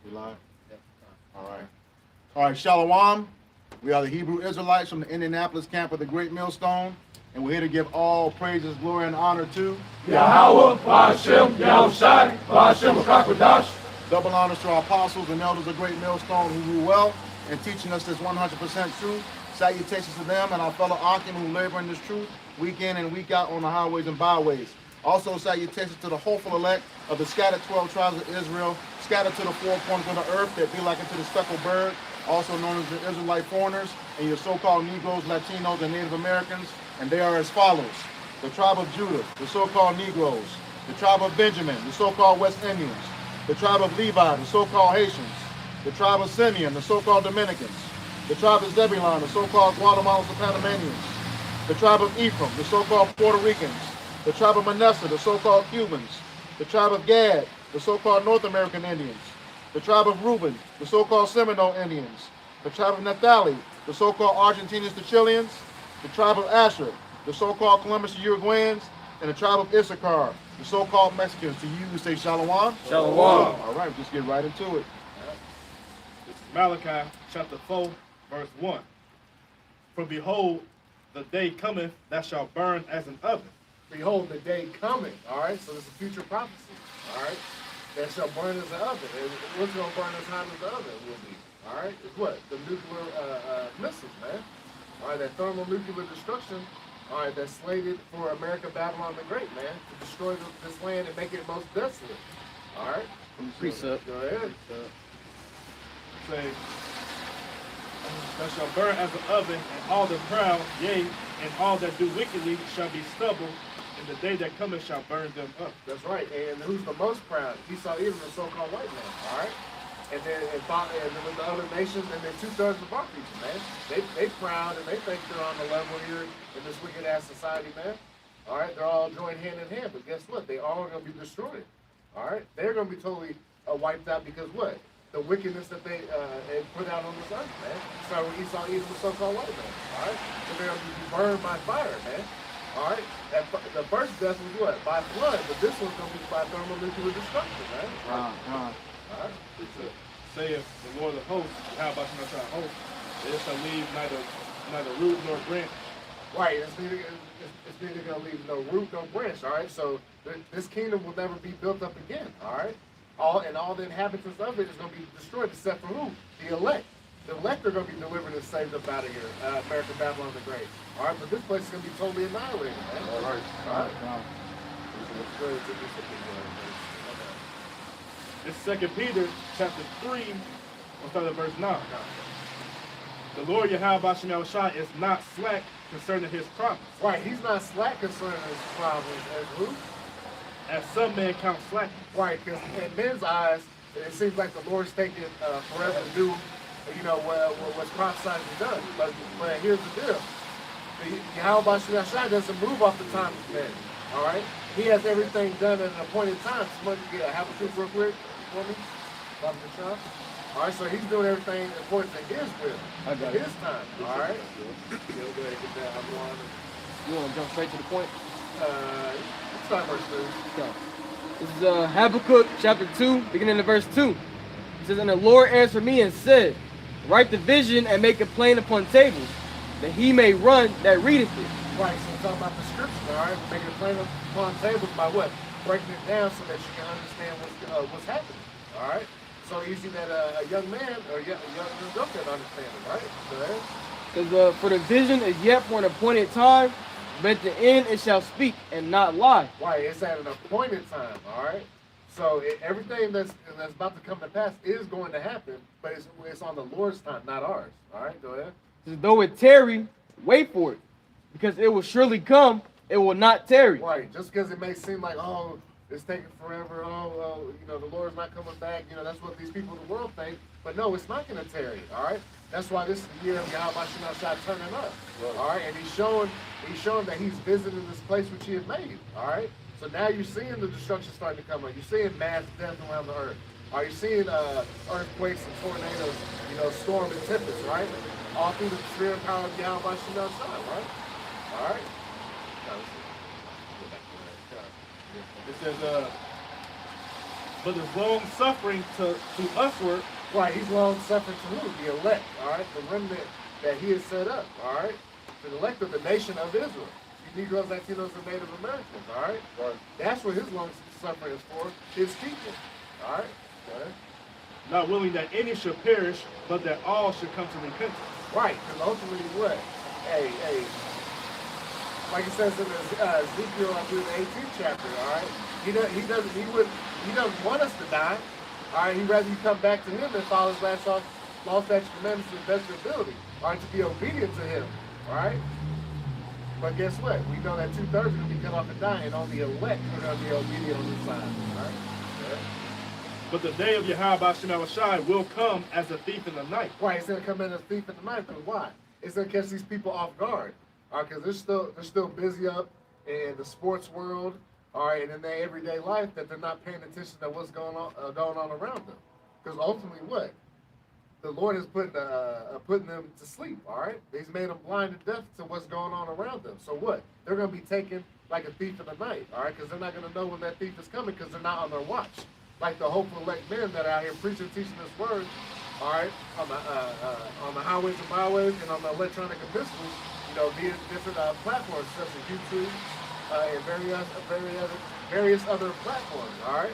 You live? All right. All right, Shalom. We are the Hebrew Israelites from the Indianapolis camp of the Great Millstone, and we're here to give all praises, glory, and honor to Yahweh, Ba'ashem, Yahushai, Ba'ashem, Kakwadash. double honors to our apostles and elders of Great Millstone who rule well and teaching us this 100% truth. Salutations to them and our fellow Akim who labor in this truth week in and week out on the highways and byways. Also salutations to the hopeful elect of the scattered 12 tribes of Israel, scattered to the four corners of the earth that be like unto the speckled bird, also known as the Israelite foreigners, and your so-called Negroes, Latinos, and Native Americans. And they are as follows: the tribe of Judah, the so-called Negroes; the tribe of Benjamin, the so-called West Indians; the tribe of Levi, the so-called Haitians; the tribe of Simeon, the so-called Dominicans; the tribe of Zebulon, the so-called Guatemalans and Panamanians; the tribe of Ephraim, the so-called Puerto Ricans; the tribe of Manasseh, the so-called Cubans; the tribe of Gad, the so-called North American Indians; the tribe of Reuben, the so-called Seminole Indians; the tribe of Naphtali, the so-called Argentinians, the Chileans; the tribe of Asher, the so-called Columbus Uruguayans; and the tribe of Issachar, the so-called Mexicans. To you, say Shalom. Shalom. All right, just get right into it. This is Malachi chapter 4, verse 1. For behold, the day cometh that shall burn as an oven. Behold, the day coming, all right? So this is a future prophecy, all right? That shall burn as an oven. And what's going to burn as hot as the oven will be, all right? It's what? The nuclear missiles, man. All right, that thermonuclear destruction, all right, that's slated for America, Babylon the Great, man, to destroy this land and make it most desolate, all right? Precept. Go ahead. Say, that shall burn as an oven, and all the proud, yea, and all that do wickedly shall be stubble, and the day that cometh shall burn them up. That's right. And who's the most proud? Esau, Edom, the so-called white man, all right? And then with the other nations, and then 2/3 of our people, man. They proud and they think they're on the level here in this wicked ass society, man. All right, they're all joined hand in hand, but guess what? They all are gonna be destroyed. All right, they're gonna be totally wiped out because what? The wickedness that they put out on this earth, man. Start with Esau, Edom, the so-called white man. All right, so they're gonna be burned by fire, man. All right, the first death was what? By flood, but this one's gonna be by thermonuclear destruction, man. Right. All right. Saith the Lord of hosts, how about you not host? It shall leave neither root nor branch. Right, it's neither going to leave no root, no branch, all right? So this kingdom will never be built up again, all right? All the inhabitants of it is going to be destroyed except for who? The elect. The elect are going to be delivered and saved up out of here, America, Babylon the Great. All right, but this place is going to be totally annihilated, man. All right. All right. It's 2 Peter chapter 3, we'll start at verse 9. The Lord Yahweh Ba'ashem Yahushai is not slack concerning his promise, Right, he's not slack concerning his problems as who? as some men count slackness. Right, because in men's eyes, it seems like the Lord's taking forever to do, what's prophesied and done. But here's the deal. Yahweh Ba'ashem Yahushai doesn't move off the time of men, all right? He has everything done at an appointed time. Somebody have a truth real quick for me? Dr. Sean? All right, so he's doing everything according to his will, his time, all right? Go ahead, get that. You want to jump straight to the point? Start verse 2. Okay. This is Habakkuk chapter 2, beginning of verse 2. It says, And the Lord answered me and said, Write the vision and make it plain upon tables, that he may run that readeth it. Right, so we're talking about the scriptures, all right? Make it plain upon tables by what? Breaking it down so that you can understand what's happening, all right? So easy that a young man or a young girl can understand it, right? Go ahead. Because for the vision is yet for an appointed time, but at the end it shall speak and not lie. Right, it's at an appointed time, all right? So everything that's about to come to pass is going to happen, but it's on the Lord's time, not ours, all right? Go ahead. Though it tarry, wait for it, because it will surely come, it will not tarry. Right, just because it may seem like, oh, it's taking forever, the Lord's not coming back, that's what these people in the world think, but no, it's not going to tarry, all right? That's why this is the year of Yahweh Ba'ashem turning up, all right? And he's showing that he's visiting this place which he has made, all right? So now you're seeing the destruction starting to come up. You're seeing mass death around the earth. Are you seeing earthquakes and tornadoes, storm and tempests, right? All through the spirit and power of Yahweh Ba'ashem, right? All right? It says, but is long suffering to usward. Right, he's long suffering to who? The elect, all right? The remnant that he has set up, all right? The elect of the nation of Israel. You Negroes, Latinos, and Native Americans, all right? Right. That's what his long suffering is for, his people, all right? Okay. Not willing that any should perish, but that all should come to repentance. Right, because ultimately what? Hey, like it says in Ezekiel, I believe, the 18th chapter, all right? He doesn't want us to die. All right, he'd rather you come back to him and follow his law, statutes, commandments to the best of your ability. All right, to be obedient to him. All right. But guess what? We know that 2/3 are going to be cut off and die, and only elect are going to be obedient on this side. All right. Yeah. But the day of Yahweh Shem Shai will come as a thief in the night. Right, it's going to come in as a thief in the night. Because why? It's going to catch these people off guard. All right, because they're still busy up in the sports world. All right, and in their everyday life, that they're not paying attention to what's going on around them. Because ultimately, what the Lord is putting them to sleep. All right, He's made them blind and deaf to what's going on around them. So what? They're going to be taken like a thief in the night. All right, because they're not going to know when that thief is coming because they're not on their watch. Like the hopeful elect men that are out here preaching, teaching this word. All right, on the highways and byways and on the electronic epistles, via different platforms such as YouTube. And various other platforms, all right?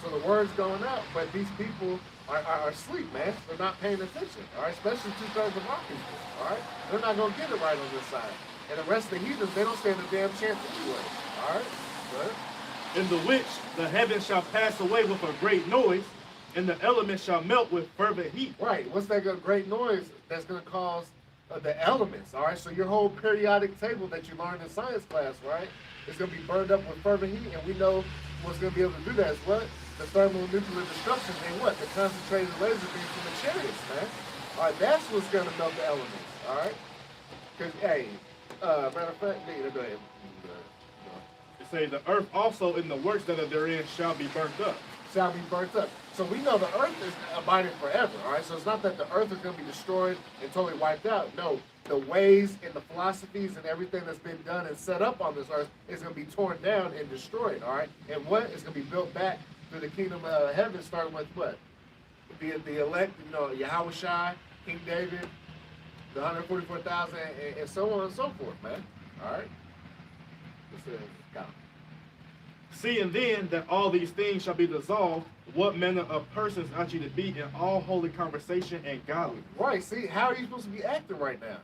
So the word's going out, but these people are asleep, man. They're not paying attention, all right? Especially 2/3 of our people, all right? They're not going to get it right on this side. And the rest of the heathens, they don't stand a damn chance anyway, all right? Good. In the which the heavens shall pass away with a great noise, and the elements shall melt with fervent heat. Right. What's that great noise that's going to cause the elements, all right? So your whole periodic table that you learned in science class, right? It's going to be burned up with fervent heat, and we know what's going to be able to do that is what? The thermonuclear destruction and what? The concentrated laser beams from the chariots, man. All right, that's what's going to melt the elements, all right? Because, hey, matter of fact, go ahead. It says, the earth also in the works that are therein shall be burnt up. Shall be burnt up. So we know the earth is abiding forever, all right? So it's not that the earth is going to be destroyed and totally wiped out. No, the ways and the philosophies and everything that's been done and set up on this earth is going to be torn down and destroyed, all right? And what is going to be built back through the kingdom of heaven, starting with what? The elect, Yahweh Shai, King David, the 144,000, and so on and so forth, man. All right? Go. Seeing then that all these things shall be dissolved, what manner of persons ought you to be in all holy conversation and godly? Right, see, how are you supposed to be acting right now?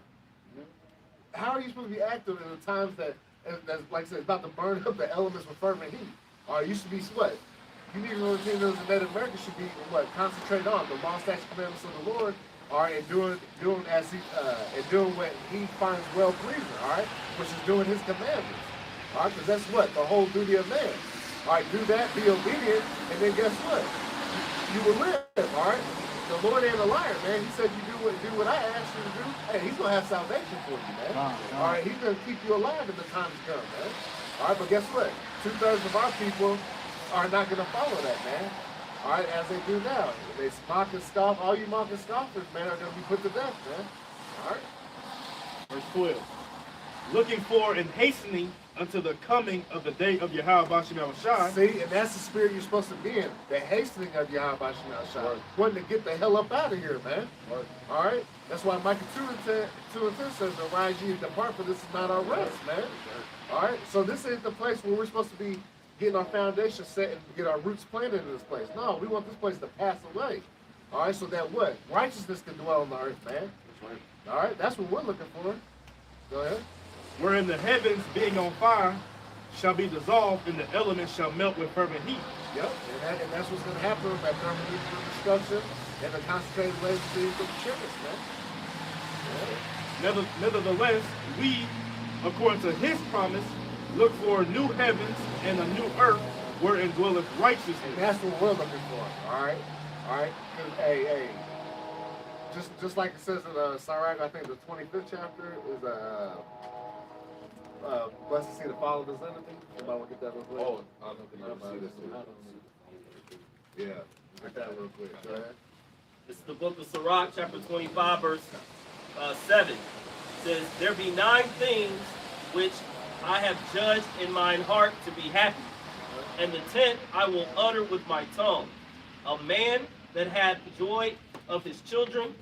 How are you supposed to be acting in the times that like I said, it's about to burn up the elements with fervent heat? Or you should be what? You need to Latinos and Native Americans should be what? Concentrate on the law, statutes, commandments of the Lord, all right, and doing as he and doing what he finds well pleasing, all right, which is doing his commandments. All right, because that's what? The whole duty of man. All right, do that, be obedient, and then guess what? You will live, all right? The Lord ain't a liar, man. He said you do what I asked you to do. Hey, he's going to have salvation for you, man. All right, he's going to keep you alive when the times come, man. All right, but guess what? 2/3 of our people are not going to follow that, man. All right, as they do now. They mock and scoff. All you mock and scoffers, man, are going to be put to death, man. All right? Verse 12. Looking for and hastening unto the coming of the day of Yahweh Shem Shai. See, and that's the spirit you're supposed to be in. The hastening of Yahweh Shem Shai. Right. Wanting to get the hell up out of here, man. Right. All right? That's why Micah 2:10 says, arise ye and depart, for this is not our rest, man. All right? So this is the place where we're supposed to be getting our foundation set and get our roots planted in this place. No, we want this place to pass away. All right? So that what? Righteousness can dwell on the earth, man. That's right. All right? That's what we're looking for. Go ahead. Wherein the heavens, being on fire, shall be dissolved, and the elements shall melt with fervent heat. Yep, and that's what's going to happen with that thermonuclear destruction and the concentrated laser beams of the chariots, man. Yeah. Nevertheless, we, according to his promise, look for a new heavens and a new earth wherein dwelleth righteousness. And that's what we're looking for, all right? All right? Hey, just like it says in Sirach, I think the 25th chapter is blessed to see the fall of his enemy. Anybody want to get that real quick? Oh, I don't think I see this. Yeah, get that real quick. Go ahead. This is the book of Sirach, chapter 25, verse 7. It says, there be 9 things which I have judged in mine heart to be happy, and the tent I will utter with my tongue. A man that hath joy of his children,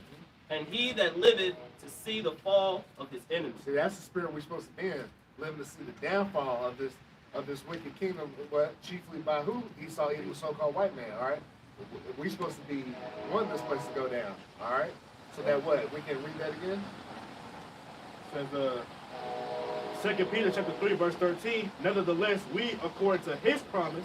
and he that liveth to see the fall of his enemies. See, that's the spirit we're supposed to be in, living to see the downfall of this wicked kingdom, but chiefly by who? Esau, Edom, so-called white man, all right? We're supposed to be wanting this place to go down, all right? So that what? We can read that again? Says 2 Peter chapter 3, verse 13, nevertheless, we, according to his promise,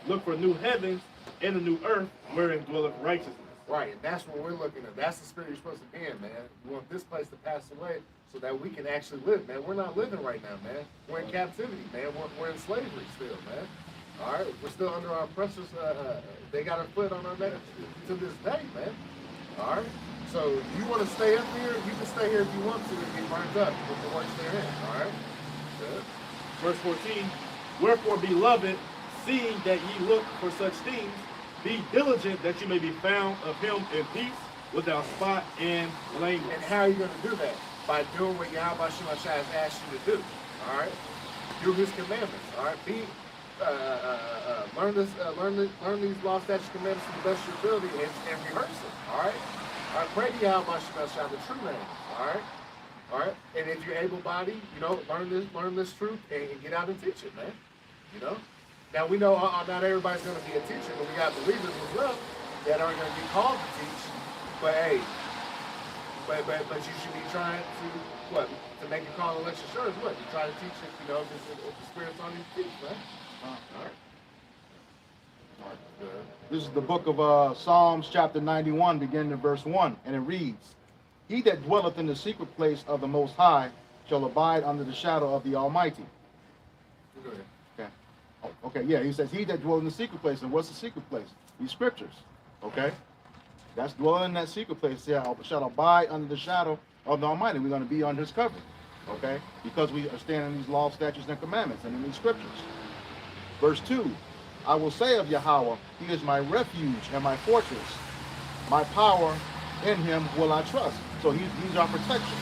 look for new heavens and a new earth wherein dwelleth righteousness. Right, and that's what we're looking at. That's the spirit you're supposed to be in, man. We want this place to pass away so that we can actually live, man. We're not living right now, man. We're in captivity, man. We're in slavery still, man. All right, we're still under our oppressors. They got a foot on our neck to this day, man. All right, so you want to stay up here, you can stay here if you want to and get burned up with the works therein. All right. Good. Verse 14, wherefore, beloved, seeing that ye look for such things, be diligent that you may be found of him in peace, without spot and blameless. And how are you going to do that? By doing what Yahweh Shemashah has asked you to do. All right. Do his commandments. All right. Learn these law, statutes, commandments to the best of your ability and rehearse it. All right. All right. Pray to Yahweh Shemashah, the true name. All right. All right. And if you're able-bodied, you know, learn this truth and get out and teach it, man. You know. Now we know not everybody's going to be a teacher, but we got believers as well that aren't going to be called to teach. But hey, but you should be trying to make a call and let you sure as what you try to teach it. You know, if the spirit's on you to teach, man. All right. All right. Good. This is the book of Psalms chapter 91, beginning in verse 1, and it reads, He that dwelleth in the secret place of the Most High shall abide under the shadow of the Almighty. Go ahead. Okay. Oh, okay, yeah, he says, He that dwelleth in the secret place. And what's the secret place? These scriptures. Okay? That's dwelling in that secret place. Shall abide under the shadow of the Almighty. We're going to be under his covering. Okay? Because we are standing in these laws, statutes, and commandments and in these scriptures. Verse 2, I will say of Yahweh, He is my refuge and my fortress. My power, in him will I trust. So he's our protection.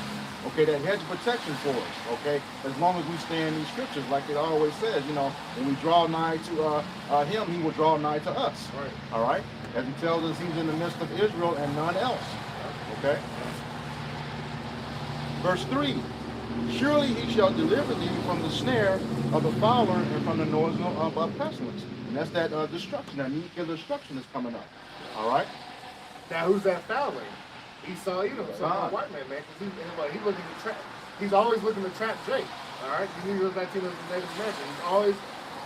Okay, that hedge of protection for us. Okay, as long as we stay in these scriptures, like it always says, you know, when we draw nigh to him, he will draw nigh to us. Right. All right, as he tells us, he's in the midst of Israel and none else. Okay. Verse 3, surely he shall deliver thee from the snare of the fowler and from the noise of pestilence. And that's that destruction, that nuclear destruction is coming up. All right. Now who's that fowler? Esau, Edom, some white man, because he's looking to trap. He's always looking to trap Jake. All right, you know, 19 of the Native American. He's always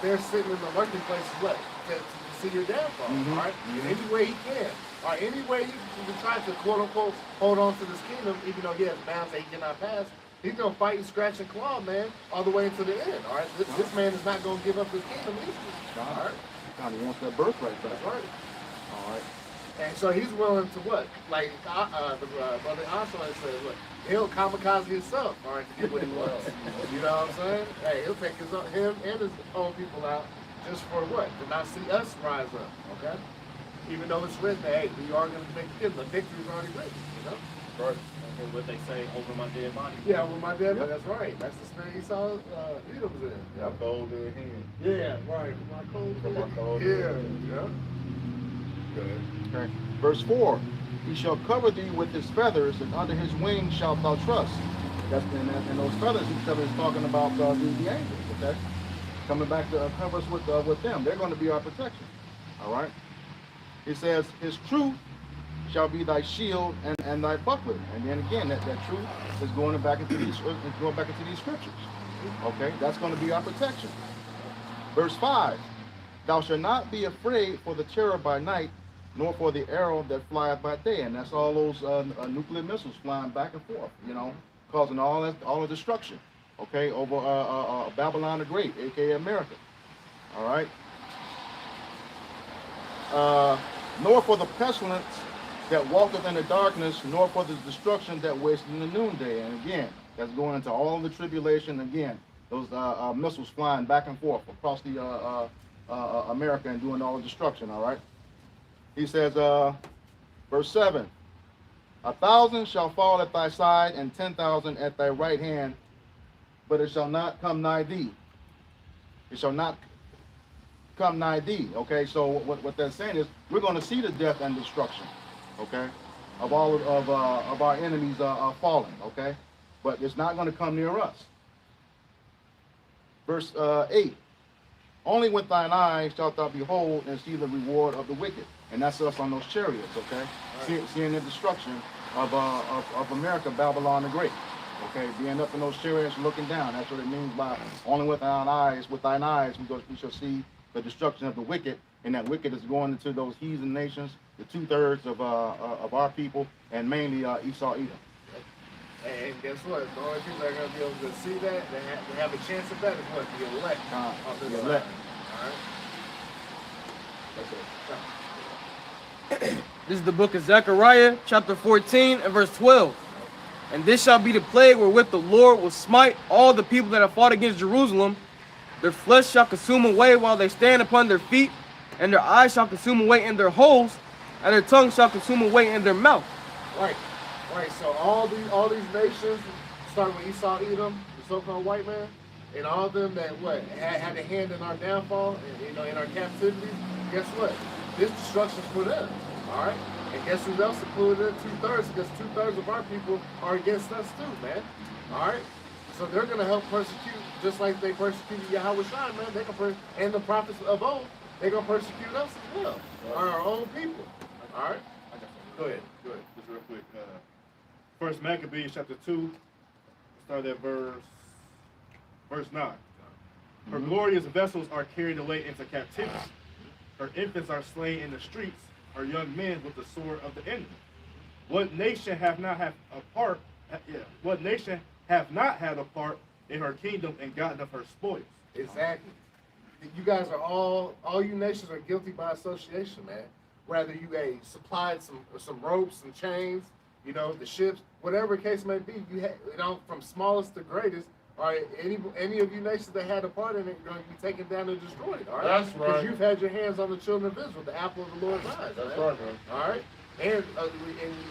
there sitting in the lurking place, what to see your downfall. All right, any way he can. All right, any way he can try to quote unquote hold on to this kingdom, even though he has bounds that he cannot pass. He's gonna fight and scratch and claw, man, all the way into the end. All right, this man is not gonna give up his kingdom easily. All right, God, he wants that birthright back. That's right. All right. And so he's willing to what? Like the brother Oswald said, look, he'll kamikaze himself, all right, to get what he wants. You know what I'm saying? Hey, he'll take him and his own people out just for what? To not see us rise up, okay? Even though it's written, hey, we are going to make it. The victory's already written, you know? Right. And what they say, over my dead body. Yeah, over my dead body. That's right. That's the spirit Esau Edom's in. Yeah, cold in hand. Yeah, right. My cold. Yeah, yeah. Good. Okay. Verse 4, he shall cover thee with his feathers, and under his wings shalt thou trust. That's and those feathers he's talking about the angels, okay? Coming back to cover us with them. They're going to be our protection. All right? He says, his truth shall be thy shield and thy buckler. And then again, that truth is going back into these scriptures. Okay? That's going to be our protection. Verse 5, thou shalt not be afraid for the terror by night, nor for the arrow that flieth by day. And that's all those nuclear missiles flying back and forth, you know, causing all the destruction, okay, over Babylon the Great, aka America. All right. Nor for the pestilence that walketh in the darkness, nor for the destruction that wasteth in the noonday. And again, that's going into all the tribulation. Again, those missiles flying back and forth across the America and doing all the destruction. All right. He says, verse 7, 1,000 shall fall at thy side, and 10,000 at thy right hand, but it shall not come nigh thee. It shall not come nigh thee. Okay, so what they're saying is we're going to see the death and destruction, okay, of all of our enemies falling, okay, but it's not going to come near us. Verse 8. Only with thine eyes shalt thou behold and see the reward of the wicked, and that's us on those chariots, okay, seeing the destruction of America, Babylon the Great. Okay, being up in those chariots looking down. That's what it means by only with thine eyes we shall see the destruction of the wicked, and that wicked is going into those heathen nations, the 2/3 of our people, and mainly Esau, Edom. And guess what? The only people that are going to be able to see that, they have a chance of that, is what? The elect of this land. All right? That's it. This is the book of Zechariah, chapter 14 and verse 12. And this shall be the plague wherewith the Lord will smite all the people that have fought against Jerusalem. Their flesh shall consume away while they stand upon their feet, and their eyes shall consume away in their holes, and their tongue shall consume away in their mouth. Right. So all these nations, starting with Esau, Edom, the so-called white man, and all of them that had a hand in our downfall, and, in our captivity. Guess what? This destruction's for them. All right. And guess who else included in 2/3? Because 2/3 of our people are against us too, man. All right. So they're gonna help persecute, just like they persecuted Yahweh Shai, man. They can and the prophets of old, they're gonna persecute us as well, our own people. All right. Go ahead. Just real quick. First Maccabees chapter 2, start at verse 9. Her glorious vessels are carried away into captivity. Her infants are slain in the streets. Her young men with the sword of the enemy. What nation have not had a part? What nation have not had a part in her kingdom and gotten of her spoils? Exactly. You guys are all you nations are guilty by association, man. Whether you supplied some ropes and chains, the ships, whatever the case may be, from smallest to greatest. All right, any of you nations that had a part in it are going to be taken down and destroyed. All right, that's right. Because you've had your hands on the children of Israel, the apple of the Lord's eyes. That's right, man. All right, and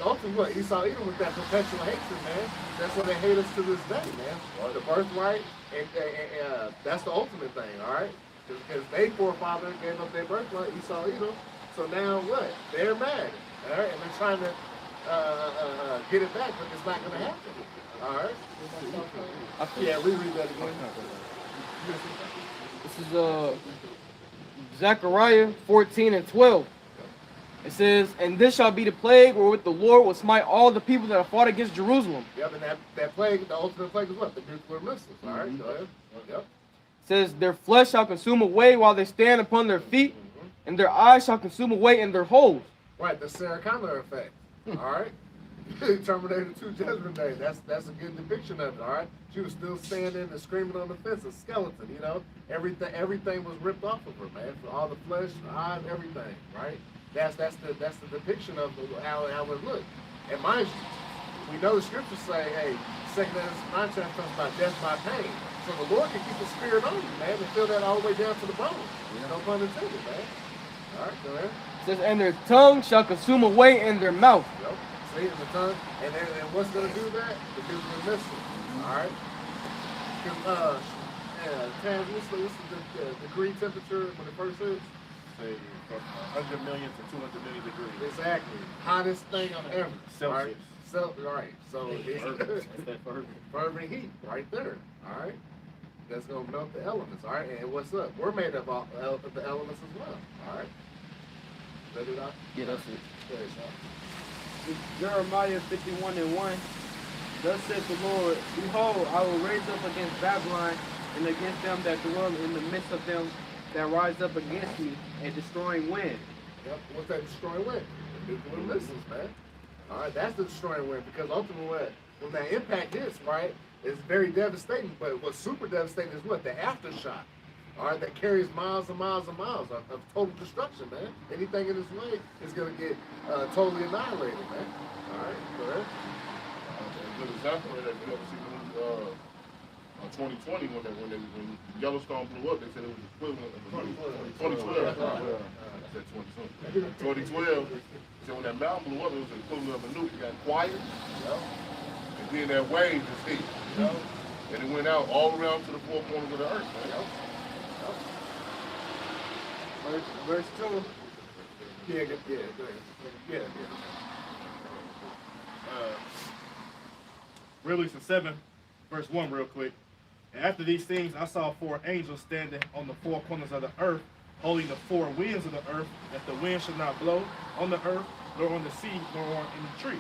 ultimately, what Esau, Edom with that perpetual hatred, man. That's what they hate us to this day, man. Right. The birthright, and that's the ultimate thing. All right, because they forefather gave up their birthright, Esau, Edom. So now what? They're mad. All right, and they're trying to get it back, but it's not going to happen. All right. Yeah, reread that again. This is Zechariah 14 and 12. It says, and this shall be the plague wherewith the Lord will smite all the people that have fought against Jerusalem. Yep, and that plague, the ultimate plague is what? The nuclear missiles. All right, go ahead. Yep. It says, their flesh shall consume away while they stand upon their feet, and their eyes shall consume away in their holes. Right, the Sarah Connor effect. All right. Terminator 2 Judgment Day. That's a good depiction of it. All right. She was still standing and screaming on the fence, a skeleton. Everything was ripped off of her, man. For all the flesh, the eyes, everything. Right. That's the depiction of how it looked. And mind you, we know the scriptures say, hey, 2 Corinthians 9 talks about death by pain. So the Lord can keep the spirit on you, man, and feel that all the way down to the bone. No pun intended, man. All right, go ahead. It says, and their tongue shall consume away in their mouth. Yep. See, in the tongue, and what's going to do that? The nuclear missile. All right. Tam, what's the degree temperature when it first hits? Say from 100 million to 200 million degrees. Exactly. Hottest thing on ever. Celsius. Right. So it's fervent heat right there. All right. That's going to melt the elements. All right. And what's up? We're made up of the elements as well. All right. Is that it, Doc? Yeah, that's it. Okay, so. Jeremiah 51 and 1. Thus saith the Lord, behold, I will raise up against Babylon and against them that dwell in the midst of them that rise up against me, a destroying wind. Yep. What's that destroying wind? The nuclear missiles, man. All right, that's the destroying wind, because ultimately when that impact hits, right, it's very devastating. But what's super devastating is what? The aftershock. All right, that carries miles and miles and miles of total destruction, man. Anything in its way is going to get totally annihilated, man. All right, go ahead. A good example of that, you know, see, 2020 when Yellowstone blew up, they said it was equivalent of 2012. I said 2020. 2012. So when that mountain blew up, it was the equivalent of a nuke. It got quiet, and then that wave just hit, and it went out all around to the four corners of the earth, man. Verse 2. Yeah. Revelation 7, verse 1, real quick. And after these things, I saw 4 angels standing on the 4 corners of the earth, holding the 4 winds of the earth, that the wind should not blow on the earth, nor on the sea, nor on any tree.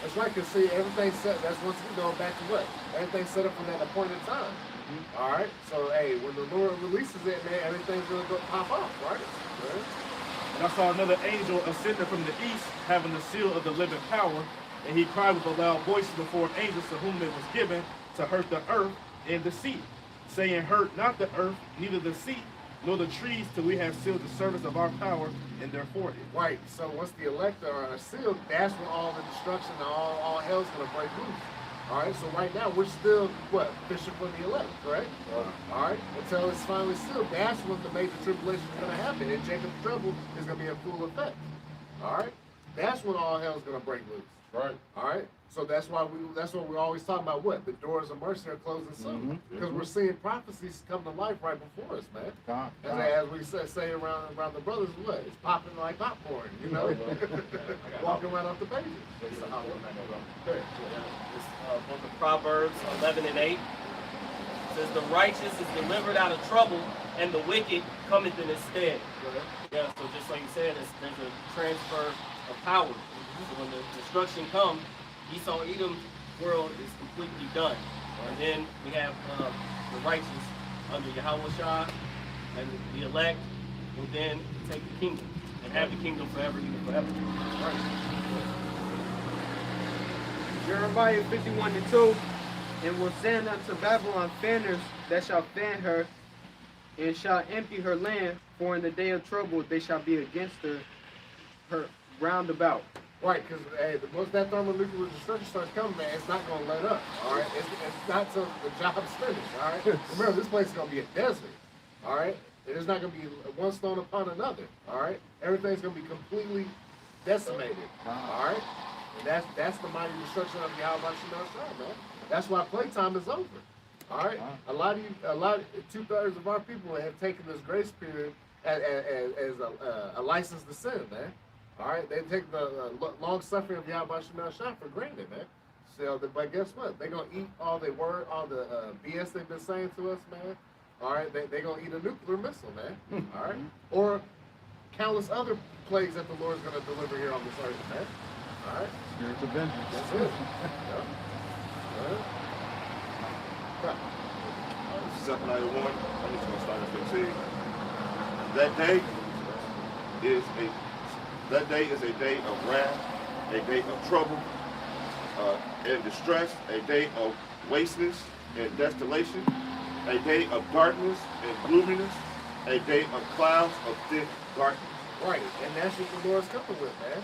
That's right, because see, everything's set. That's once we go back to what? Everything's set up from that appointed time. All right? So, hey, when the Lord releases it, man, everything's going to go pop off, right? And I saw another angel ascending from the east, having the seal of the living power, and he cried with a loud voice to the 4 angels to whom it was given to hurt the earth and the sea, saying, hurt not the earth, neither the sea, nor the trees, till we have sealed the service of our power in their forehead. Right. So once the elect are sealed, that's when all the destruction, all hell's going to break loose. All right. So right now we're still fishing for the elect, correct? All right. Until it's finally sealed, that's when the major tribulation is going to happen, and Jacob's trouble is going to be in full effect. All right. That's when all hell's going to break loose. Right. All right. So that's what we're always talking about. What the doors of mercy are closing soon, because we're seeing prophecies come to life right before us, man. As we say around the brothers, what it's popping like popcorn, you know, walking right off the pages. Book of Proverbs 11 and 8 says, the righteous is delivered out of trouble, and the wicked cometh in his stead. Yeah, so just like you said, there's a transfer of power. So when the destruction comes, Esau Edom's world is completely done. And then we have the righteous under Yahweh and the elect will then take the kingdom and have the kingdom forever, even forever. Jeremiah 51 and 2. And will send unto Babylon fanners that shall fan her, and shall empty her land, for in the day of trouble they shall be against her round about. Right, because once that thermonuclear destruction starts coming, man, it's not going to let up. All right, it's not till the job's finished. All right, remember this place is going to be a desert. All right, there's not going to be one stone upon another. All right, everything's going to be completely decimated. All right, and that's the mighty destruction of Yahweh Shemel, man. That's why playtime is over. All right, a lot of 2/3 of our people have taken this grace period as a license to sin, man. All right, they take the long suffering of Yahweh Shemel for granted, man. So, but guess what? They're gonna eat all the BS they've been saying to us, man. All right, they're gonna eat a nuclear missile, man. All right, or countless other plagues that the Lord's gonna deliver here on this earth, man. All right, Spiritual vengeance. that's it. Zephaniah 1, I'm just going to start at 15. That day is a day of wrath, a day of trouble and distress, a day of wasteness and desolation, a day of darkness and gloominess, a day of clouds of thick darkness. Right, and that's what the Lord's coming with, man.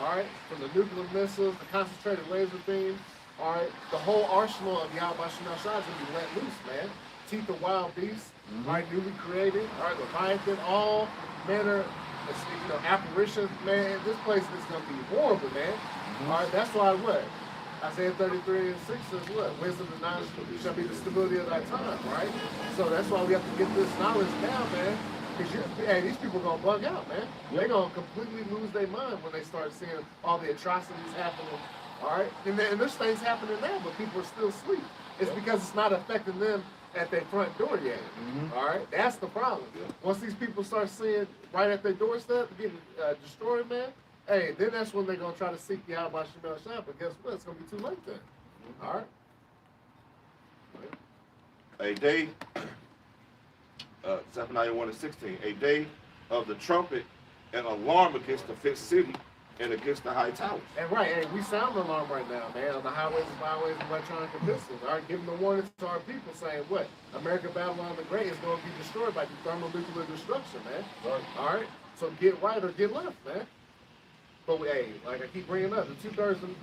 All right, from the nuclear missiles, the concentrated laser beams, all right, the whole arsenal of Yahweh Shemel is going to be let loose, man. Teeth of wild beasts, all right, newly created, all right, Leviathan, all manner of apparitions, man. This place is going to be horrible, man. All right, that's why what? Isaiah 33 and 6 says what? Wisdom and knowledge shall be the stability of thy time, right? So that's why we have to get this knowledge now, man. Because these people are going to bug out, man. They're going to completely lose their mind when they start seeing all the atrocities happening, all right? And there's things happening now, but people are still asleep. It's because it's not affecting them at their front door yet, all right? That's the problem. Once these people start seeing right at their doorstep getting destroyed, man, hey, then that's when they're going to try to seek the Yahweh Shemel Shah, but guess what? It's going to be too late then, all right? A day, Zephaniah 1 and 16, a day of the trumpet and alarm against the fixed city and against the high towers. And right, hey, we sound the alarm right now, man, on the highways and byways and electronic missiles. All right, giving the warning to our people saying what? America, Babylon the Great is going to be destroyed by thermonuclear destruction, man. Right. All right, so get right or get left, man. But hey, like I keep bringing up, the 2/3 of them,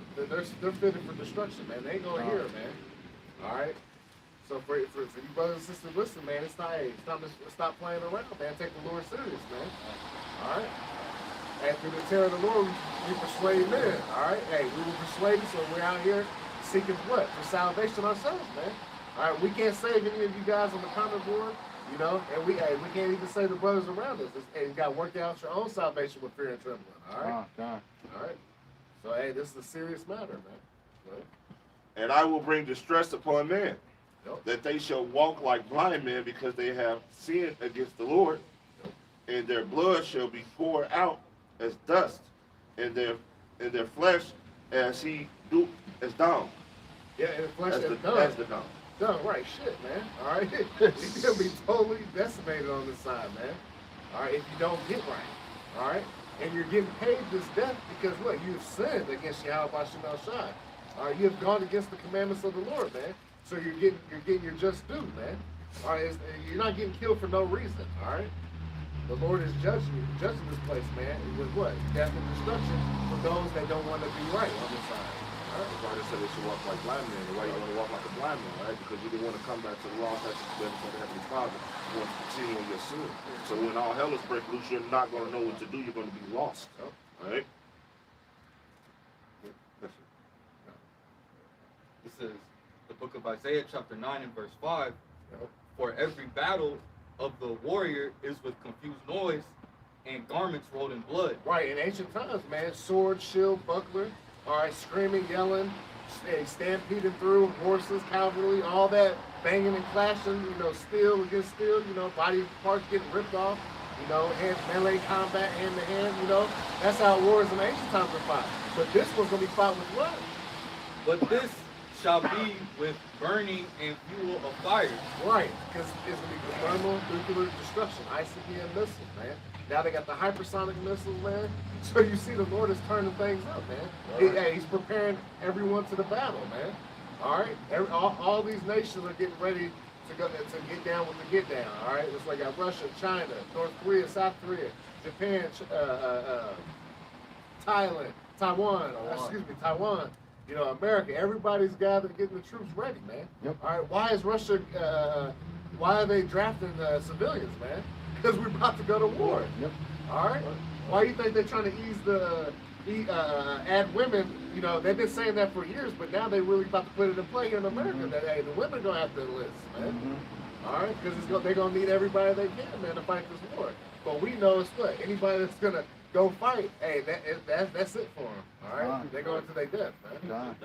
they're fitted for destruction, man. They ain't gonna hear it, man. All right. So for you brothers and sisters, listen, man. It's time to stop playing around, man. Take the Lord serious, man. All right. And through the terror of the Lord, we persuade men. All right. Hey, we were persuaded, so we're out here seeking what? For salvation ourselves, man. All right. We can't save any of you guys on the comment board. You know, and we can't even say the brothers around us. And you got to work out your own salvation with fear and trembling. All right. All right. So hey, this is a serious matter, man. Right? And I will bring distress upon men, Yep. that they shall walk like blind men, because they have sinned against the Lord, and their blood shall be poured out as dust, and their flesh as down. Yeah, and the flesh As is the done. down. Done, right, shit, man. All right? You're going to be totally decimated on this side, man. All right, if you don't get right. All right? And you're getting paid this death because, what? You've sinned against Yahweh Hashem El Shai. All right? You have gone against the commandments of the Lord, man. So you're getting your just due, man. All right? You're not getting killed for no reason, all right? The Lord is judging this place, man, with what? Death and destruction for those that don't want to be right on this side. Right? The Bible said they should walk like blind men. Why you want to walk like a blind man, right? Because you didn't want to come back to the law that you before the Heavenly Father. You want to continue on your sin. So when all hell is breaking loose, you're not going to know what to do. You're going to be lost. All right? This is the book of Isaiah, chapter 9 and verse 5. For every battle of the warrior is with confused noise and garments rolled in blood. Right, in ancient times, man, sword, shield, buckler, all right, screaming, yelling, stampeding through, horses, cavalry, all that banging and clashing, you know, steel against steel, you know, body parts getting ripped off, you know, melee combat, hand to hand, you know. That's how wars in ancient times were fought. But this one's going to be fought with what? But this shall be with burning and fuel of fire. Right, because it's going to be thermal nuclear destruction, ICBM missiles, man. Now they got the hypersonic missiles, man. So you see the Lord is turning things up, man. He's preparing everyone to the battle, man. All right? All these nations are getting ready to get down with the get down, all right? It's like Russia, China, North Korea, South Korea, Japan, Thailand, Taiwan. You know, America, everybody's gathered getting the troops ready, man. Yep. All right, why is Russia, why are they drafting civilians, man? Because we're about to go to war. Yep. All right? Why do you think they're trying to add women? You know, they've been saying that for years, but now they're really about to put it in play here in America that, hey, the women are going to have to enlist, man. All right? Because they're going to need everybody they can, man, to fight this war. But we know it's what? Anybody that's going to go fight, hey, that's it for them. All right? They're going to their death, man.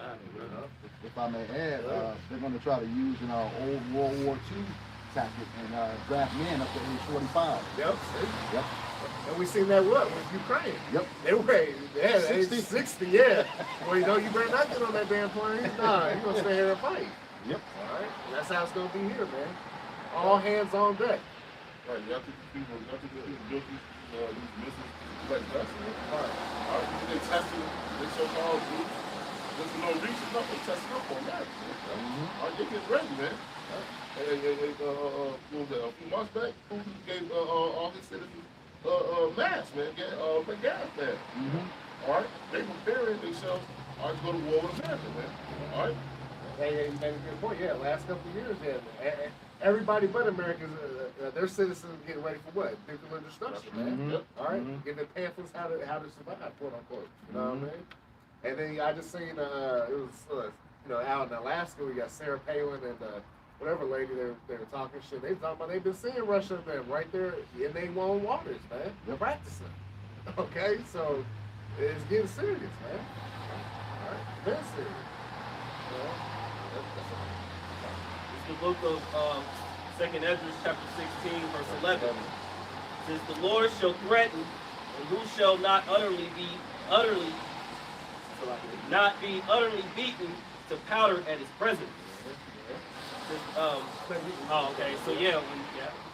If I may add, they're going to try to use old World War II tactic and draft men up to age 45. Yep. See? Yep. And we seen that with Ukraine. Yep. They were age 60, yeah. Well, you know, you better not get on that damn plane. Nah, you're going to stay here and fight. Yep. All right? That's how it's going to be here, man. All hands on deck. Right, y'all think people built these missiles like that? All right, they tested they so-called groups. There's no reason, nothing testing up on that. All right, they get ready, man. What was that, a few months back, Putin gave all his citizens masks, man, gas masks. All right, they preparing themselves, all right, to go to war with America, man. All right? Hey, you made a good point. Yeah, last couple of years, yeah. Everybody but Americans, their citizens getting ready for what? Nuclear destruction, man. All right? Giving pamphlets how to survive, quote unquote. You know what I mean? And then I just seen, it was, out in Alaska, we got Sarah Palin and whatever lady they were talking shit. They talking about they've been seeing Russia man, right there in their own waters, man. They're practicing. Okay, so it's getting serious, man. All right, very serious. It's the book of 2nd Ezra, chapter 16, verse 11. It says, the Lord shall threaten, and who shall not be utterly beaten to powder at his presence. Okay, so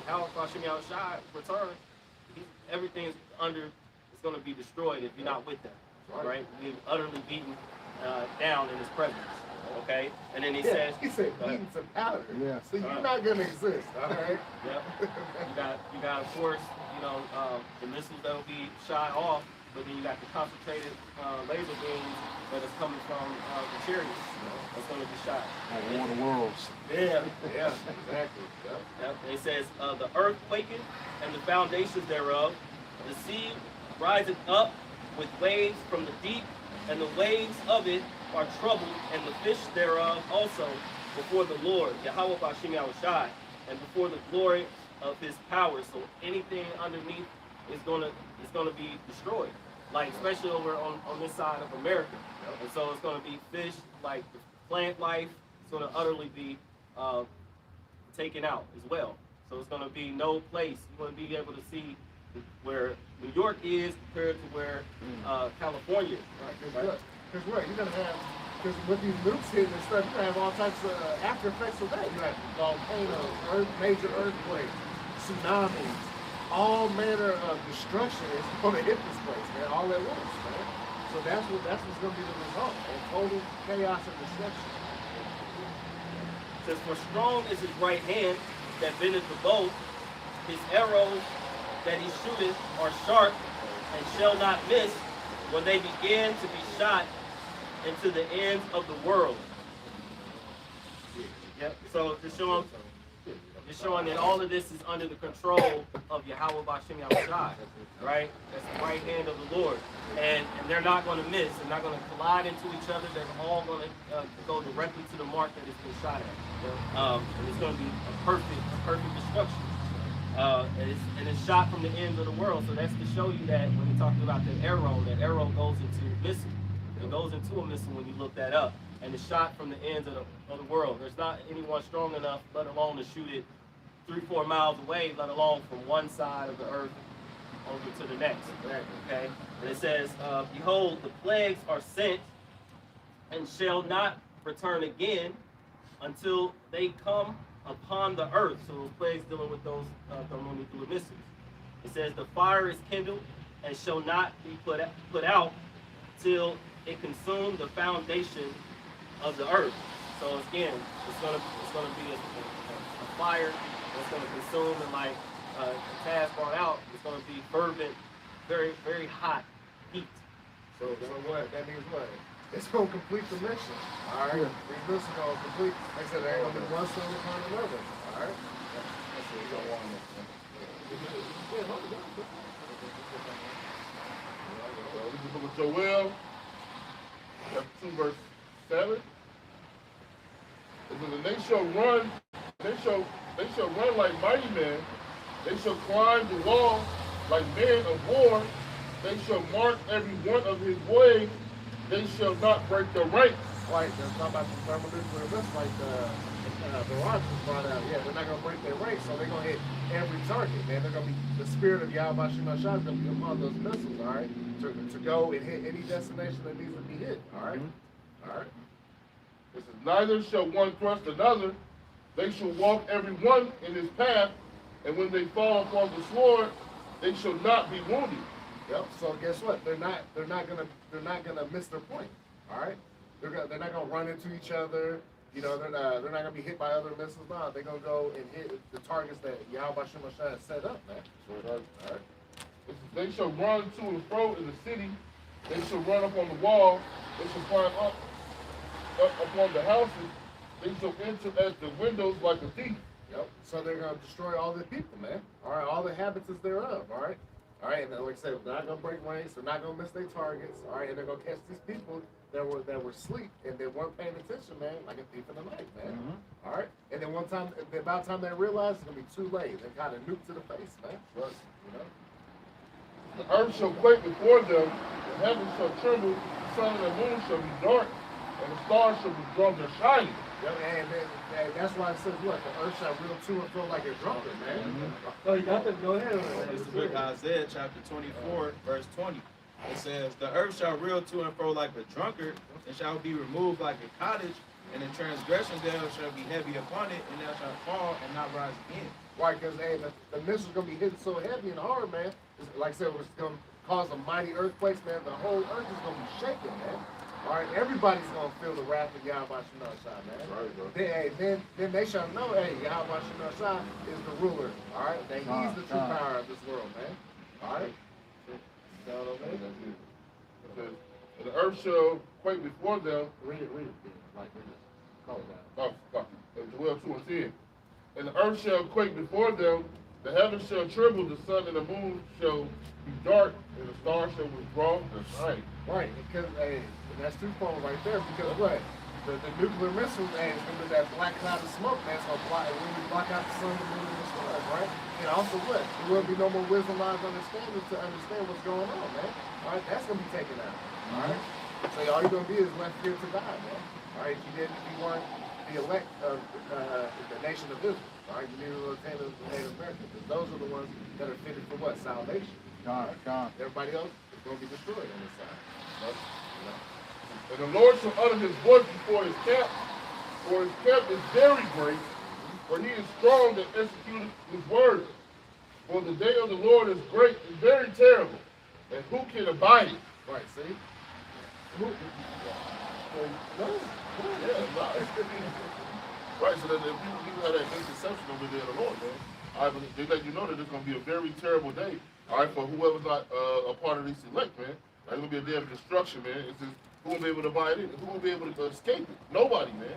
how Hashem Shai return, everything's it's going to be destroyed if you're not with them, right? We're utterly beaten down in his presence, okay? And then he said beaten to powder. Yeah. So you're not going to exist, all right? Yep. You got, of course, the missiles that'll be shot off, but then you got the concentrated laser beams that is coming from the chariots that's going to be shot. War of the Worlds. Yeah, exactly. Yep. It says, the earth quaketh and the foundations thereof, the sea riseth up with waves from the deep, and the waves of it are troubled, and the fish thereof also before the Lord, Yahweh Bashim Yahushai, and before the glory of his power. So anything underneath is gonna be destroyed. Like especially over on this side of America. And so it's gonna be fish, like the plant life, it's gonna utterly be taken out as well. So it's gonna be no place. You're gonna be able to see where New York is compared to where California is. Right, because what? You're gonna have, because with these nukes hitting and stuff, you're gonna have all types of after effects of that. You have volcanoes, major earthquakes, tsunamis, all manner of destruction is gonna hit this place, man, all at once, man. So that's what's gonna be the result, man. Total chaos and destruction. It says, for strong is his right hand that bendeth the bow, his arrows that he shooteth are sharp and shall not miss when they begin to be shot into the ends of the world. Yep. So just showing that all of this is under the control of Yahweh B'Shem Yahushai, right? That's the right hand of the Lord. And they're not going to miss. They're not going to collide into each other. They're all going to go directly to the mark that it's been shot at. And it's going to be a perfect destruction. And it's shot from the ends of the world. So that's to show you that when you're talking about that arrow goes into missile. It goes into a missile when you look that up. And it's shot from the ends of the world. There's not anyone strong enough, let alone to shoot it 3-4 miles away, let alone from one side of the earth over to the next. Okay? And it says, behold, the plagues are sent and shall not return again until they come upon the earth. So the plagues dealing with those thermonuclear missiles. It says the fire is kindled and shall not be put out till it consume the foundation of the earth. So again, it's gonna be a fire that's gonna consume, and like Taz brought out, it's gonna be fervent, very, very hot heat. So what? That means what? It's gonna complete the mission. All right. These missiles gonna complete. Like I said, there ain't gonna be one stone upon another. All right. That's what you don't want. This is the book of Joel, chapter 2, verse 7. It says, and they shall run like mighty men. They shall climb the wall like men of war. They shall mark every one of his ways. They shall not break their ranks. Like, they're talking about the thermonuclear missiles, like the Rogers brought out. Yeah, they're not gonna break their ranks, so they're gonna hit every target, man. They're gonna be, the spirit of Yahweh B'Shem Yahushua is gonna be upon those missiles, all right, to go and hit any destination that needs to be hit, all right, all right. It says, neither shall one thrust another. They shall walk every one in his path, and when they fall upon the sword, they shall not be wounded. Yep. So guess what? They're not gonna miss their point. All right. They're not gonna run into each other. You know, they're not gonna be hit by other missiles. No, they're gonna go and hit the targets that Yahweh B'Shem Yahushua has set up, man. All right. It says, they shall run to and fro in the city. They shall run up on the wall. They shall climb up upon the houses. They shall enter at the windows like a thief. Yep. So they're gonna destroy all the people, man. All right. All the inhabitants thereof. All right. All right. And like I said, they're not gonna break ranks. They're not gonna miss their targets. All right. And they're gonna catch these people that were asleep and they weren't paying attention, man, like a thief in the night, man. All right. And then by the time they realize, it's gonna be too late. They kind of nuked to the face, man. Trust, you know. The earth shall quake before them, the heavens shall tremble, the sun and the moon shall be dark, and the stars shall be drunk and shining. And that's why it says, what, the earth shall reel to and fro like a drunkard, man. Oh, you got to go ahead. It's the book of Isaiah, chapter 24, verse 20. It says, the earth shall reel to and fro like a drunkard, and shall be removed like a cottage, and the transgression thereof shall be heavy upon it, and thou shalt fall and not rise again. Right, because the missile's going to be hitting so heavy and hard, man. It's, like I said, it's going to cause a mighty earthquakes, man. The whole earth is going to be shaking, man. All right, everybody's going to feel the wrath of Yahweh B'Shem Yahushua, man. Right, bro. Then they shall know, hey, Yahweh B'Shem Yahushua is the ruler, all right? That he's the true power of this world, man. All right? It says, and the earth shall quake before them. Read it. Like, read it. Call it out. Joel 2 and 10. And the earth shall quake before them, the heavens shall tremble, the sun and the moon shall be dark, and the stars shall withdraw and shine. Right, because, hey, that's twofold right there, because what? The nuclear missiles, hey, it's going to be that black cloud of smoke, man. It's going to block out the sun, the moon, and the stars, All right? And also what? There will be no more wisdom, knowledge, understanding to understand what's going on, man. All right? That's going to be taken out. All right? So all you're going to be is left here to die, man. All right? If you weren't the elect of the nation of Israel. All right? You need to retain the Native Americans. Because those are the ones that are fitted for what? Salvation. God. Everybody else is going to be destroyed on this side. But, you know. And the Lord shall utter his voice before his camp, for his camp is very great, for he is strong that executeth his word. For the day of the Lord is great and very terrible, and who can abide it? Right, see? No. Yeah, right, so that people have that misconception over there of the Lord, man. All right, but they let you know that it's going to be a very terrible day, all right, for whoever's not a part of this elect, man. It's going to be a day of destruction, man. It's just, who will be able to buy it in? Who will be able to escape it? Nobody, man.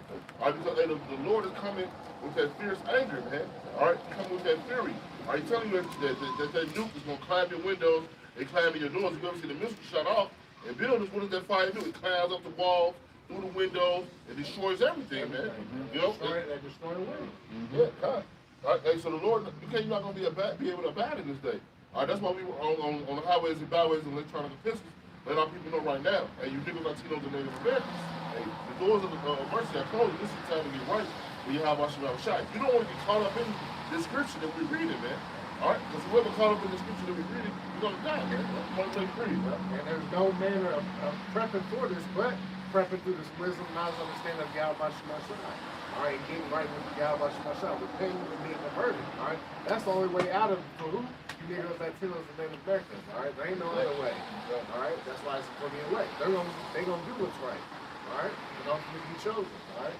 All right, because the Lord is coming with that fierce anger, man. All right, he's coming with that fury. Are you telling you that nuke is going to climb your windows and climb in your doors? You ever see the missile shut off? And buildings, what does that fire do? It climbs up the walls, through the windows, and destroys everything, man. You know? Destroy the way. Yeah, God. All right, hey, so the Lord, you're not going to be able to abandon this day. All right, that's why we were on the highways and byways and electronic epistles. Let our people know right now. Hey, you niggas, Latinos, and Native Americans, hey, the doors of mercy are closed. This is the time to get right when you have our shot. You don't want to get caught up in the scripture that we're reading, man. All right? Because whoever caught up in the scripture that we're reading, you're going to die, man. You want to take free, man. And there's no manner of prepping for this, but prepping through this wisdom, knowledge, understanding of Yahweh Shemashah. All right, and getting right with Yahweh Shemashah, repenting and being converted. All right? That's the only way out of it for who? You niggas, Latinos, and Native Americans. All right? There ain't no other way. All right? That's why it's for the elect. They gonna do what's right. All right? And ultimately be chosen. All right?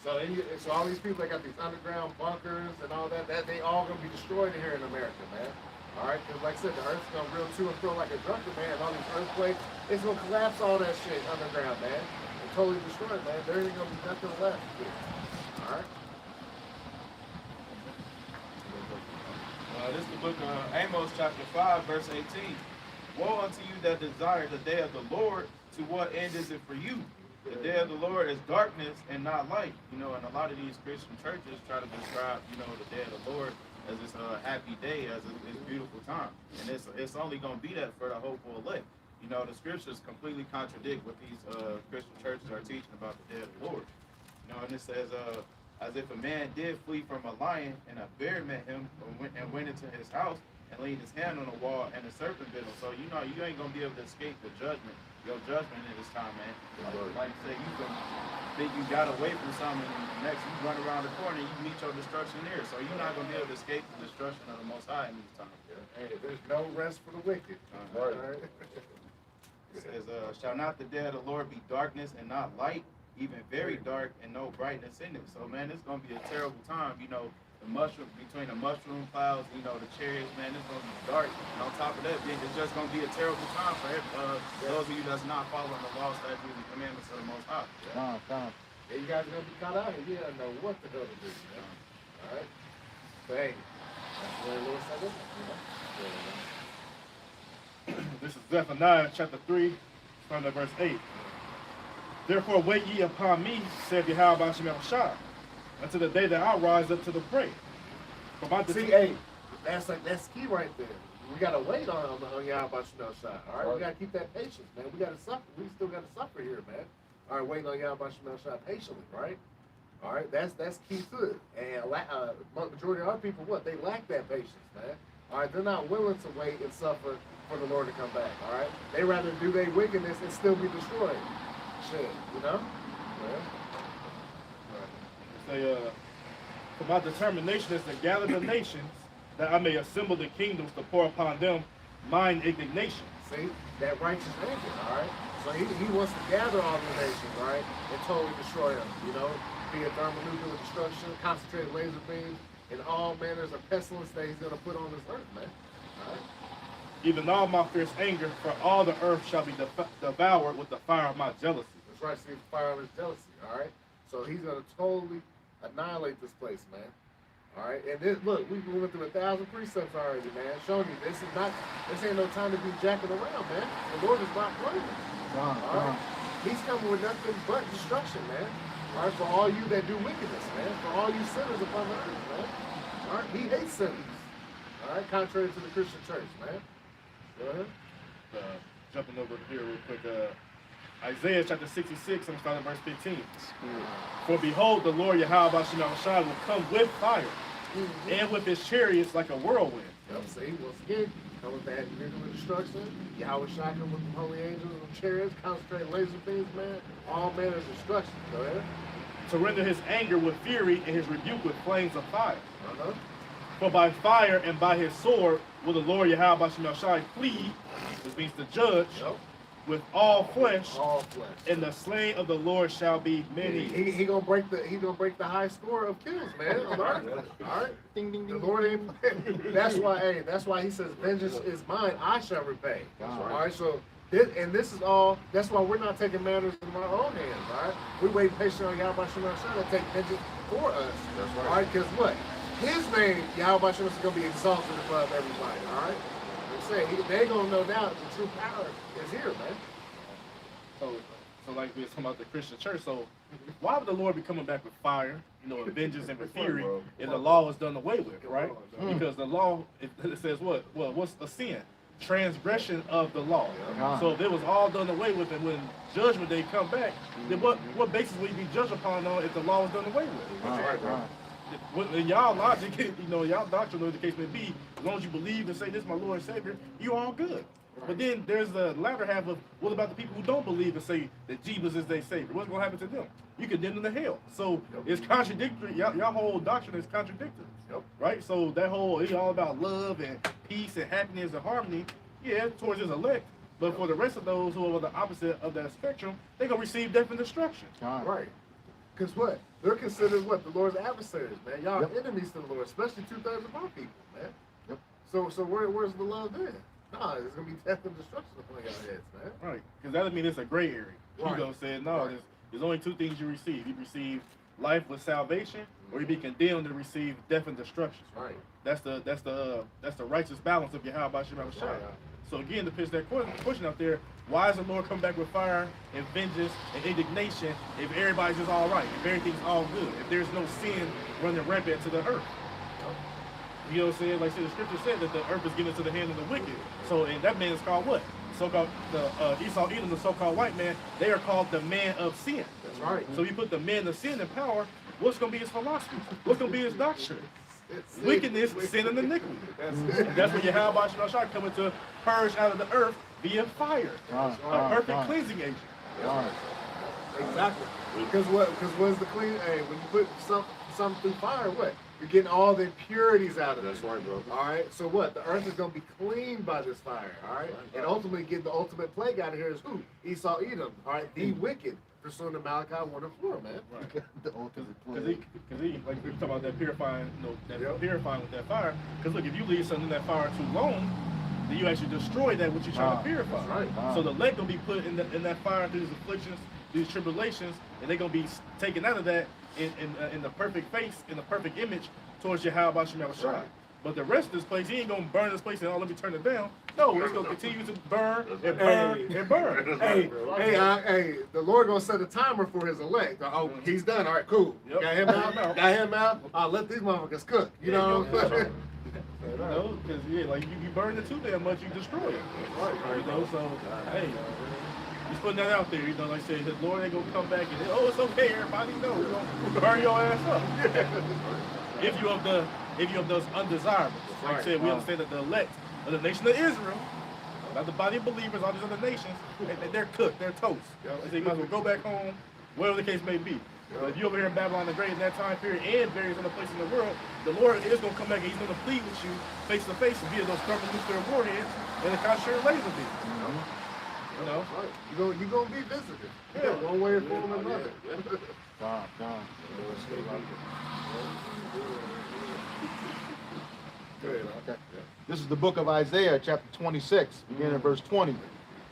So all these people that got these underground bunkers and all that they all gonna be destroyed in here in America, man. All right? Because like I said, the earth's gonna reel to and fro like a drunkard, man. And all these earthquakes, it's gonna collapse all that shit underground, man. And totally destroy it, man. There ain't gonna be nothing left here. All right? This is the book of Amos, chapter 5, verse 18. Woe unto you that desire the day of the Lord. To what end is it for you? The day of the Lord is darkness and not light. You know, and a lot of these Christian churches try to describe, you know, the day of the Lord as this happy day, as this beautiful time. And it's only going to be that for the hopeful elect. You know, the scriptures completely contradict what these Christian churches are teaching about the day of the Lord. You know, and it says, as if a man did flee from a lion, and a bear met him and went into his house and laid his hand on the wall, and a serpent bit him. So, you know, you ain't going to be able to escape the judgment, your judgment in this time, man. Like I say, you can think you got away from something, and next you run around the corner and you meet your destruction there. So you're not going to be able to escape the destruction of the Most High in these times. Hey, there's no rest for the wicked. All right. It says, shall not the day of the Lord be darkness and not light? Even very dark and no brightness in it. So man, it's gonna be a terrible time. You know, between the mushroom clouds, you know, the chariots, man, it's gonna be dark. And on top of that, it's just gonna be a terrible time for those of you that's not following the law, statutes, and commandments of the Most High. Come. Yeah, you guys are gonna be caught out here. You don't know what the hell to do. You know? All right. But hey, that's where the Lord said it. You know? This is Zephaniah chapter 3, starting at verse 8. Therefore wait ye upon me, saith Yahweh Shemashah, until the day that I rise up to the prey. See, hey, that's key right there. We gotta wait on Yahweh Shemashah. All right, we gotta keep that patience, man. We gotta suffer. We still gotta suffer here, man. All right, waiting on Yahweh Shemashah patiently, right? All right, that's key to it. And majority of our people, what they lack that patience, man. All right, they're not willing to wait and suffer for the Lord to come back. All right, they rather do their wickedness and still be destroyed. Shit, you know? Say, for my determination is to gather the nations, that I may assemble the kingdoms to pour upon them mine indignation. See, that righteous anger, all right? So he wants to gather all the nations, right? And totally destroy them, you know? Be a thermonuclear destruction, concentrated laser beams, and all manners of pestilence that he's going to put on this earth, man. All right? Even all my fierce anger, for all the earth shall be devoured with the fire of my jealousy. That's right, see, the fire of his jealousy, all right? So he's going to totally annihilate this place, man. All right, and this, look, we went through 1,000 precepts already, man. Showing you this ain't no time to be jacking around, man. The Lord is not playing. All right, he's coming with nothing but destruction, man. All right, for all you that do wickedness, man. For all you sinners upon the earth, man. All right, he hates sinners. All right, contrary to the Christian church, man. Go ahead. Jumping over here real quick. Isaiah chapter 66, I'm starting at verse 15. For behold, the Lord Yahweh Shai will come with fire, and with his chariots like a whirlwind. Yep, see, once again, come with that nuclear destruction. Yahweh Shai come with the holy angels and chariots, concentrate laser beams, man. All manner of destruction. Go ahead. To render his anger with fury and his rebuke with flames of fire. Uh-huh. For by fire and by his sword will the Lord Yahweh Shai plead, which means to judge, Yep. with all flesh, All flesh. and the slain of the Lord shall be many. He gonna break the high score of kills, man. All right, all right. Ding, ding, The ding. Lord ain't. That's why he says, "Vengeance is mine; I shall repay." All right. So this is all. That's why we're not taking matters in our own hands. All right. We wait patiently on Yahweh Shai to take vengeance for us. That's right. All right. Because what? His name, Yahweh Shai, is gonna be exalted above everybody. All right. They gonna know now that the true power is here, man. So like we were talking about the Christian church, so why would the Lord be coming back with fire, and vengeance and with fury, if the law is done away with, right? Because the law, it says what? Well, what's a sin? Transgression of the law. So if it was all done away with, and when judgment day come back, then what basis would you be judged upon on if the law was done away with? That's right, bro. In y'all logic, y'all doctrine, whatever the case may be, as long as you believe and say this is my Lord and Savior, you all good. But then there's the latter half of what about the people who don't believe and say that Jesus is their Savior? What's going to happen to them? You condemn them to hell. So it's contradictory. Y'all whole doctrine is contradictory, right? So that whole, it's all about love and peace and happiness and harmony, yeah, towards his elect. But for the rest of those who are the opposite of that spectrum, they're going to receive death and destruction. Right. Because what? They're considered what? The Lord's adversaries, man. Y'all enemies to the Lord, especially 2/3 of our people, man. Yep. So where's the love then? Nah, there's going to be death and destruction upon your heads, man. Right. Because that doesn't mean it's a gray area. Right. Hugo said, no, there's only two things you receive. You receive life with salvation, or you be condemned to receive death and destruction. Right. That's the righteous balance of Yahweh Shai. So again, to pitch that question out there, why does the Lord come back with fire and vengeance and indignation if everybody's just all right, if everything's all good, if there's no sin running rampant to the earth? You know what I'm saying? Like the scripture said that the earth is given to the hand of the wicked. So and that man is called what? So-called Esau, Edom, the so-called white man, they are called the man of sin. That's right. So you put the man of sin in power, what's going to be his philosophy? What's going to be his doctrine? Wickedness, sin, and iniquity. That's when Yahweh Shai coming to purge out of the earth via fire. A perfect cleansing agent. Exactly. Because what is the clean? Hey, when you put something through fire, what? You're getting all the impurities out of it. That's right, bro. All right. So what? The earth is going to be cleaned by this fire. All right. And ultimately, getting the ultimate plague out of here is who? Esau, Edom. All right. The wicked. Pursuing the Malachi 1 and 4, man. Right. Because he, like we talk about that purifying, purifying with that fire. Because look, if you leave something in that fire too long, then you actually destroy that which you're trying to purify. That's right. So the leg gonna be put in that fire through these afflictions, these tribulations, and they're gonna be taken out of that in the perfect face, in the perfect image towards Yahweh Shai. Right. But the rest of this place, he ain't gonna burn this place and let me turn it down. No, it's gonna continue to burn and burn and burn. Hey, the Lord gonna set a timer for his elect. Oh, he's done. All right, cool. Yep. Got him out. I'll let these motherfuckers cook. You know what I'm saying? You know, because like you burn it too damn much, you destroy it. Right. You know, so hey, just putting that out there. You know, like I said, the Lord ain't gonna come back and it's okay, everybody. No, we're gonna burn your ass up. If you of those undesirables. Like I said, we understand that the elect of the nation of Israel, not the body of believers, all these other nations, they're cooked, they're toast. So you might as well go back home, whatever the case may be. But if you're over here in Babylon the Great in that time period and various other places in the world, the Lord is going to come back and he's going to plead with you face to face via those thermonuclear warheads and the concentrated laser beams. You know? You're going to be visited. Yeah, one way or another. Okay. This is the book of Isaiah, chapter 26, beginning in verse 20.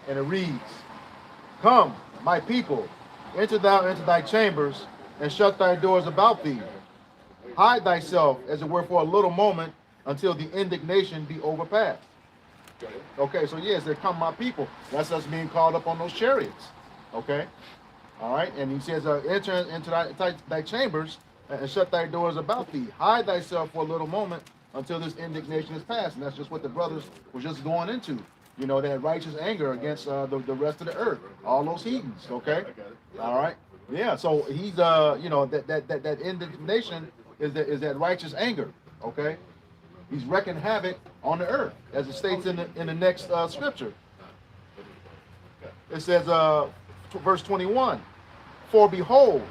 And it reads, Come, my people, enter thou into thy chambers, and shut thy doors about thee. Hide thyself, as it were, for a little moment, until the indignation be overpassed. Okay, so yes, there come my people. That's us being called up on those chariots. Okay? All right, and he says, enter into thy chambers, and shut thy doors about thee. Hide thyself for a little moment until this indignation is past. And that's just what the brothers were just going into. You know, that righteous anger against the rest of the earth, all those heathens. Okay, all right, yeah. So he's you know, that indignation is that righteous anger. Okay, he's wreaking havoc on the earth, as it states in the next scripture. It says, verse 21, for behold,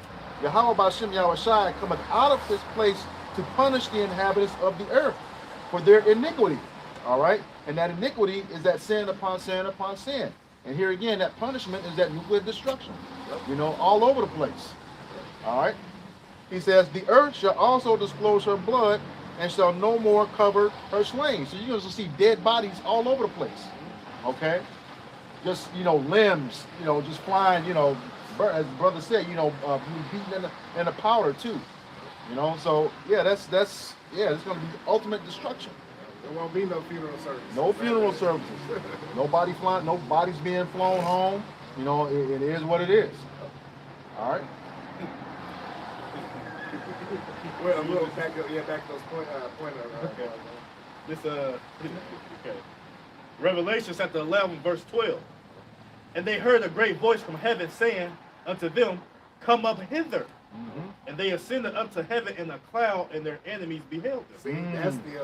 Yahweh Ba'Shem Yahushai cometh out of his place to punish the inhabitants of the earth for their iniquity. All right, and that iniquity is that sin upon sin upon sin. And here again, that punishment is that nuclear destruction. You know, all over the place. All right. He says, the earth shall also disclose her blood and shall no more cover her slain. So you're going to see dead bodies all over the place. Okay, just, you know, limbs, you know, just flying. You know, as the brother said, you know, beaten in the powder too. You know, so yeah, that's yeah, it's going to be ultimate destruction. There won't be no funeral service. No funeral services. Nobody flying. No bodies being flown home. You know, it is what it is. All right. Well, we'll back up. Yeah, back to those point. Okay. This okay. Revelation chapter 11, verse 12. And they heard a great voice from heaven saying unto them, come up hither. Mm-hmm. And they ascended up to heaven in a cloud, and their enemies beheld them. See, that's the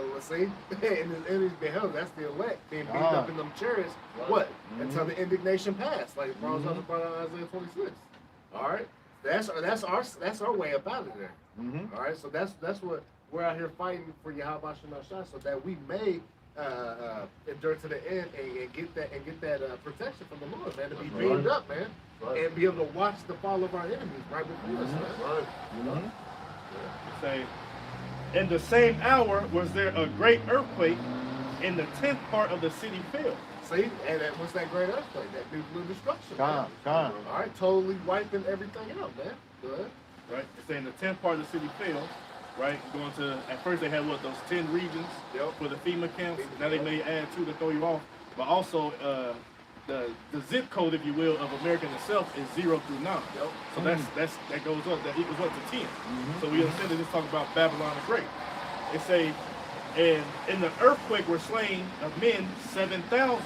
and his enemies beheld. That's the elect being beaten up in them chariots. What? Until the indignation passed, like Paul talked about in Isaiah 26. All right, that's our way up out of there. Mm-hmm. All right, so that's what we're out here fighting for Yahweh Shemashah, so that we may endure to the end and get that protection from the Lord, man, to be beamed up, man. Right. And be able to watch the fall of our enemies right before us. Right. Mm-hmm. Say, in the same hour was there a great earthquake, in the 10th part of the city fell. See, and what's that great earthquake? That nuclear destruction. All right, totally wiping everything out, man. Go ahead. Right, it's saying the 10th part of the city fell. Right, going to, at first they had what, those 10 regions for the FEMA camps. Now they may add 2 to throw you off, but also the zip code, if you will, of America itself is 0 through 9. So that goes up. That equals up to 10. Mm-hmm. So we understand that this talking about Babylon the Great. It say, and in the earthquake were slain of men 7,000.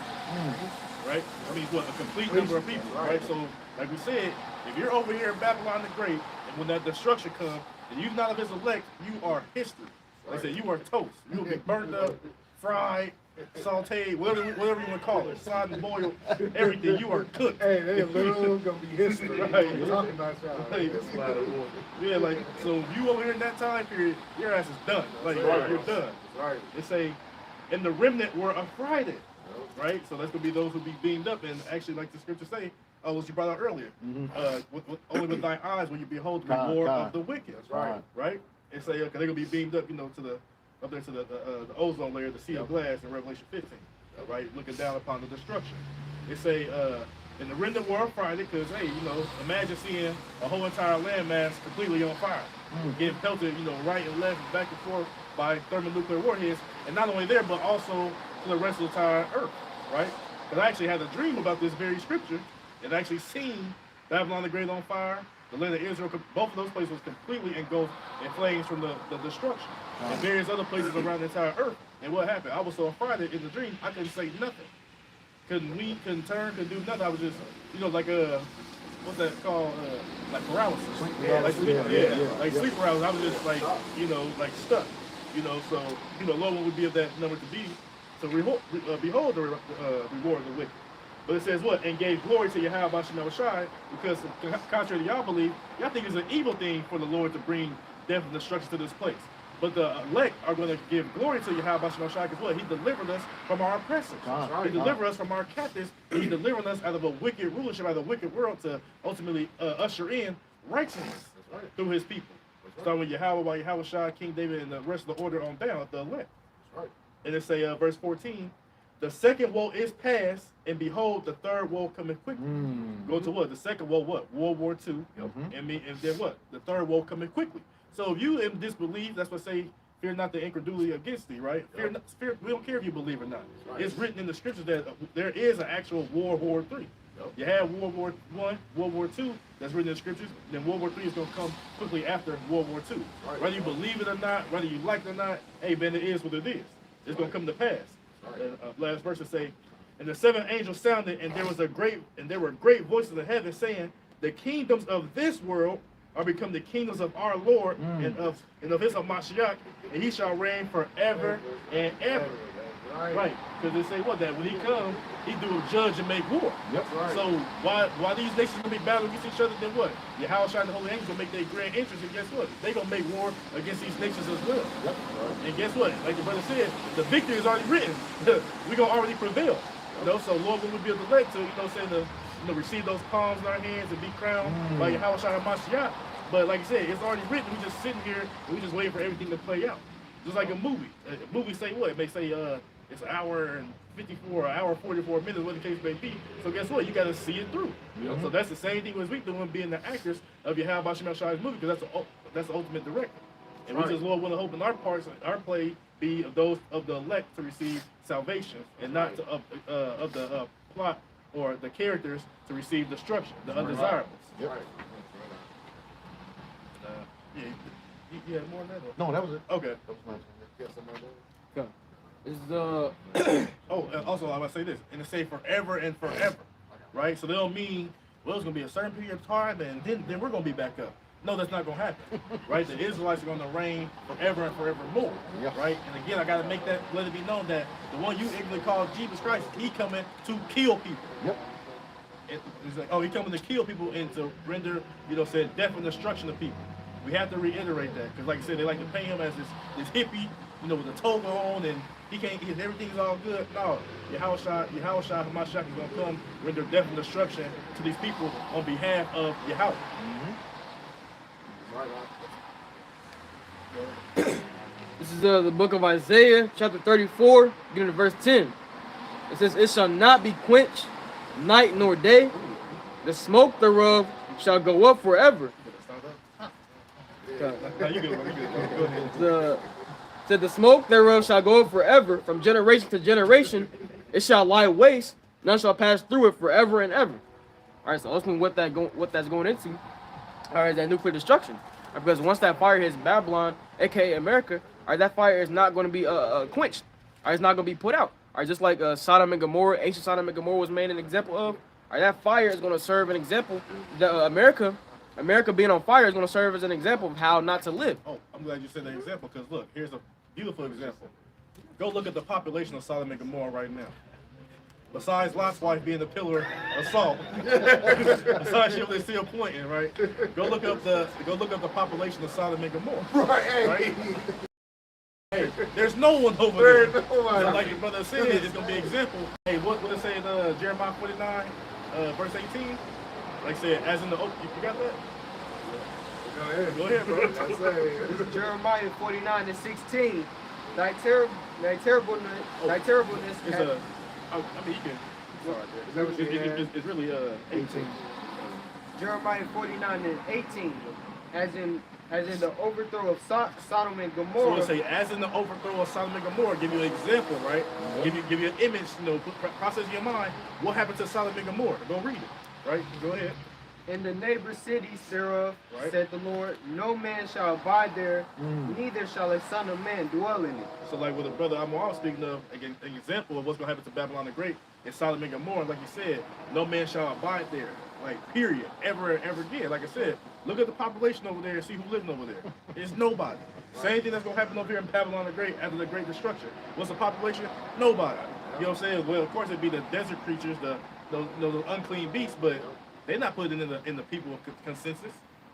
Right? I mean, what, a complete number of people. Right? So, like we said, if you're over here in Babylon the Great, and when that destruction comes, and you're not of his elect, you are history. Like I said, you are toast. You will be burnt up, fried, sauteed, whatever you want to call it, fried and boiled, everything. You are cooked. Hey, they literally gonna be history. Right. You're talking about y'all. Yeah, like, so if you over here in that time period, your ass is done. Like, you're done. Right. They say, and the remnant were affrighted. Right? So that's going to be those who be beamed up. And actually, like the scripture say, what you brought out earlier, only with thy eyes will you behold the reward of the wicked. That's right. Right? And say, okay, they're going to be beamed up, you know, up there to the ozone layer, the sea of glass in Revelation 15. Right? Looking down upon the destruction. They say, and the remnant were affrighted because, hey, you know, imagine seeing a whole entire landmass completely on fire, getting pelted, you know, right and left, back and forth by thermonuclear warheads, and not only there, but also to the rest of the entire earth, right? Because I actually had a dream about this very scripture, and actually seen Babylon the Great on fire, the land of Israel, both of those places was completely engulfed in flames from the destruction, and various other places around the entire earth. And what happened? I was so affrighted in the dream, I couldn't say nothing. Couldn't weep, couldn't turn, couldn't do nothing. I was just, you know, like what's that called? Like paralysis. Sleep paralysis. I was just like, you know, like stuck. You know, so, you know, Lord would be of that number to be, to behold the reward of the wicked. But it says what? And gave glory to Yahweh Ba'Shem Yahushai, because contrary to y'all belief, y'all think it's an evil thing for the Lord to bring death and destruction to this place. But the elect are going to give glory to Yahweh Ba'Shem Yahushai, because what? He delivered us from our oppressors. He delivered us from our captives. He delivered us out of a wicked rulership, out of a wicked world, to ultimately usher in righteousness through his people. Starting with Yahweh, by Yahweh Shai, King David, and the rest of the order on down, the elect. And it say, verse 14, the second woe is past, and behold, the third woe coming quickly. Go to what? The second woe, what? World War II. And then what? The third woe coming quickly. So if you in disbelief, that's what say, fear not the incredulity against thee, right? Fear, we don't care if you believe or not. It's written in the scriptures that there is an actual World War III. You have World War I, World War II, that's written in the scriptures. Then World War III is going to come quickly after World War II. Right. Whether you believe it or not, whether you like it or not, hey, man, it is what it is. It's going to come to pass. Last verse will say, and the seventh angel sounded, and there were great voices in heaven saying, the kingdoms of this world are become the kingdoms of our Lord and of his Mashiach, and he shall reign forever and ever. Right, because they say what, that when he comes, he do judge and make war. Yep. Right. So why these nations gonna be battling against each other? Then what? Yahweh and the Holy Angels gonna make their grand entrance, and guess what? They gonna make war against these nations as well. Yep. And guess what? Like the brother said, the victory is already written. We gonna already prevail. You know, so Lord, when we be elect to, receive those palms in our hands and be crowned by Yahweh and Mashiach. But like I said, it's already written. We just sitting here and we just waiting for everything to play out. Just like a movie. A movie say what? It may say it's an hour and 54, an hour 44 minutes, what the case may be. So guess what? You got to see it through. So that's the same thing as we doing, being the actors of Yahweh Shemashai's movie, because that's the ultimate director. And we just, Lord, want to hope in our parts, our play be of those of the elect to receive salvation, and not to, of the plot or the characters to receive destruction, the undesirables. Yep. You had more than that? No, that was it. Okay. That was nice. Yes, somebody else. Also, I would say this, and it say forever and forever, right? So they don't mean, well, it's going to be a certain period of time, and then we're going to be back up. No, that's not going to happen, right? The Israelites are going to reign forever and forevermore, right? And again, I got to let it be known that the one you ignorantly call Jesus Christ, he coming to kill people. Yep. It's like, oh, he coming to kill people and to render, death and destruction of people. We have to reiterate that, because like I said, they like to paint him as this hippie, with a toga on, and everything's all good. No, Yahweh Mashiach is going to come, render death and destruction to these people on behalf of Yahweh. This is the book of Isaiah, chapter 34, beginning to verse 10. It says, it shall not be quenched, night nor day. The smoke thereof shall go up forever. No, you good, man. You good. Go ahead. Said the smoke thereof shall go up forever, from generation to generation. It shall lie waste, none shall pass through it forever and ever. All right, so ultimately what that's going into, all right, is that nuclear destruction. All right, because once that fire hits Babylon, aka America, all right, that fire is not going to be quenched. All right, it's not going to be put out. All right, just like Sodom and Gomorrah, ancient Sodom and Gomorrah was made an example of. All right, that fire is going to serve an example. America being on fire is going to serve as an example of how not to live. Oh, I'm glad you said that example, because look, here's a beautiful example. Go look at the population of Sodom and Gomorrah right now. Besides Lot's wife being the pillar of salt, besides she was still pointing, right? Go look up the population of Sodom and Gomorrah. Right? Hey, there's no one over there. So like your brother said, it's gonna be an example. Hey, what it say in Jeremiah 49, verse 18? Like I said, as in the you got that? Go ahead, bro. Jeremiah 49:16. Thy terribleness. It's I mean, you can. It's really 18. Jeremiah 49:18. As in the overthrow of Sodom and So Gomorrah. let's say, as in the overthrow of Sodom and Gomorrah, give you an example, right? Give you an image, process your mind. What happened to Sodom and Gomorrah? Go read it, right? Go ahead. In the neighbor cities thereof, Right. said the Lord, no man shall abide there, neither shall a son of man dwell in it. So like with the brother I'm speaking of, again, an example of what's going to happen to Babylon the Great is Sodom and Gomorrah. Like you said, no man shall abide there. Like, period. Ever and ever again. Like I said, look at the population over there and see who's living over there. It's nobody. Same thing that's going to happen over here in Babylon the Great after the Great Destruction. What's the population? Nobody. You know what I'm saying? Well, of course, it'd be the desert creatures, those unclean beasts, but they're not put in the people consensus.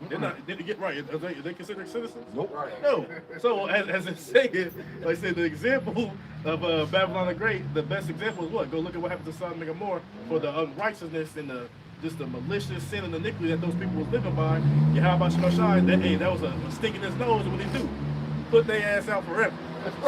They're not. They get right. Are they considered citizens? Nope. No. So as it said, like I said, the example of Babylon the Great, the best example is what? Go look at what happened to Sodom and Gomorrah for the unrighteousness and the malicious sin and iniquity that those people was living by. Yahweh Shemashai, that was a stick in his nose. What they do? Put their ass out forever.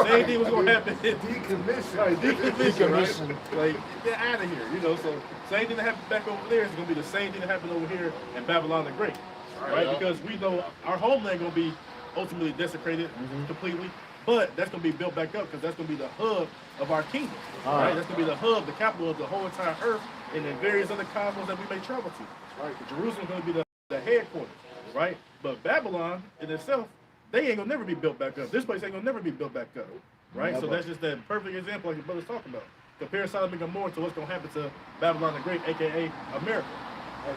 Same thing was gonna happen. Decommission. Right, decommission. Right? Like, get out of here. So same thing that happened back over there is gonna be the same thing that happened over here in Babylon the Great. Right? Because we know our homeland gonna be ultimately desecrated completely, but that's gonna be built back up because that's gonna be the hub of our kingdom. Right? That's gonna be the hub, the capital of the whole entire earth, and in various other cosmos that we may travel to. Right? Jerusalem is going to be the headquarters, right? But Babylon in itself, they ain't gonna never be built back up. This place ain't gonna never be built back up, right? So that's just that perfect example, like your brother's talking about. Compare Sodom and Gomorrah to what's gonna happen to Babylon the Great, aka America.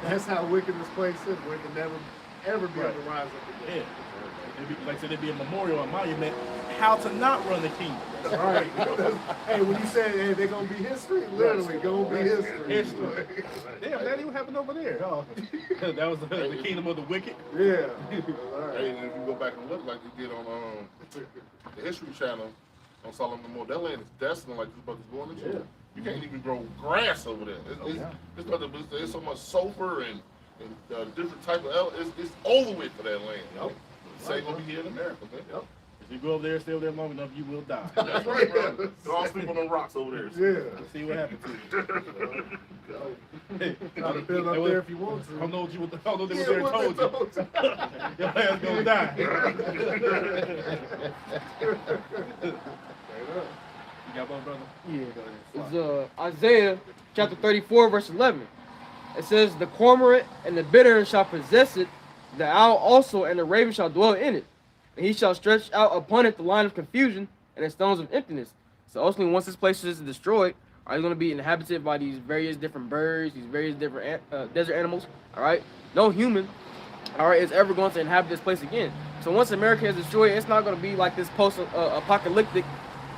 That's how wicked this place is, where it can never, ever be able to rise up again. Yeah. It'd be, like I said, it'd be a memorial, a monument, how to not run the kingdom. Right. Hey, when you say, hey, they're gonna be history, literally gonna be history. History. Damn, that even happened over there. Oh. That was the kingdom of the wicked. Yeah. Hey, and if you go back and look like they did on the History Channel on Sodom and Gomorrah, that land is desolate like this brother's going into. Yeah. You can't even grow grass over there. It's so much sulfur and different type of it's over with for that land. Yep. It's ain't gonna be here in America, man. Yep. If you go over there, stay over there long enough, you will die. That's right, bro. They're all sleep on them rocks over there. Yeah. See what happens to you. Hey, Try to build up there if you want to. I don't know what they was there and told you. Your ass gonna die. You got one, brother? Yeah. It's Isaiah chapter 34, verse 11. It says, the cormorant and the bittern shall possess it, the owl also and the raven shall dwell in it. And he shall stretch out upon it the line of confusion and the stones of emptiness. So ultimately, once this place is destroyed, are going to be inhabited by these various different birds, these various different desert animals, all right? No human, all right, is ever going to inhabit this place again. So once America is destroyed, it's not going to be like this post-apocalyptic,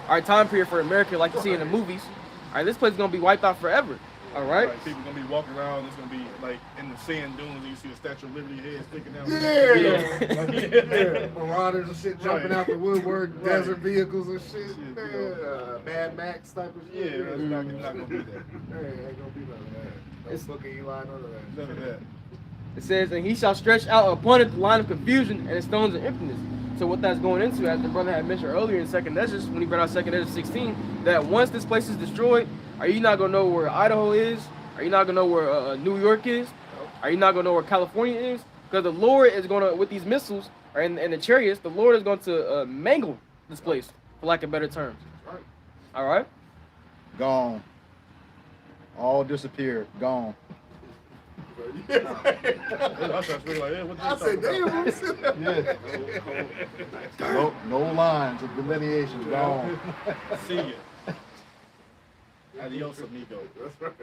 all right, time period for America like you see in the movies. All right, this place is going to be wiped out forever, all right? People going to be walking around, it's going to be like in the sand dunes, and you see the Statue of Liberty head sticking out. Yeah. Marauders and shit jumping out the woodwork, desert vehicles and shit. Mad Max type of shit. Yeah, it's not going to be that. Hey, ain't gonna be none of that. No Book of Eli, none of that. None of that. It says, and he shall stretch out upon it the line of confusion and the stones of emptiness. So what that's going into, as the brother had mentioned earlier in 2nd Ezra, when he brought out 2nd Ezra 16, that once this place is destroyed, are you not going to know where Idaho is? Are you not going to know where New York is? Are you not going to know where California is? Because the Lord is going to, with these missiles and the chariots, the Lord is going to mangle this place, for lack of better terms. All right? Gone. All disappeared. Gone. I said, damn, Yeah. No lines of delineation. Gone. See ya. Adios, amigo. That's right.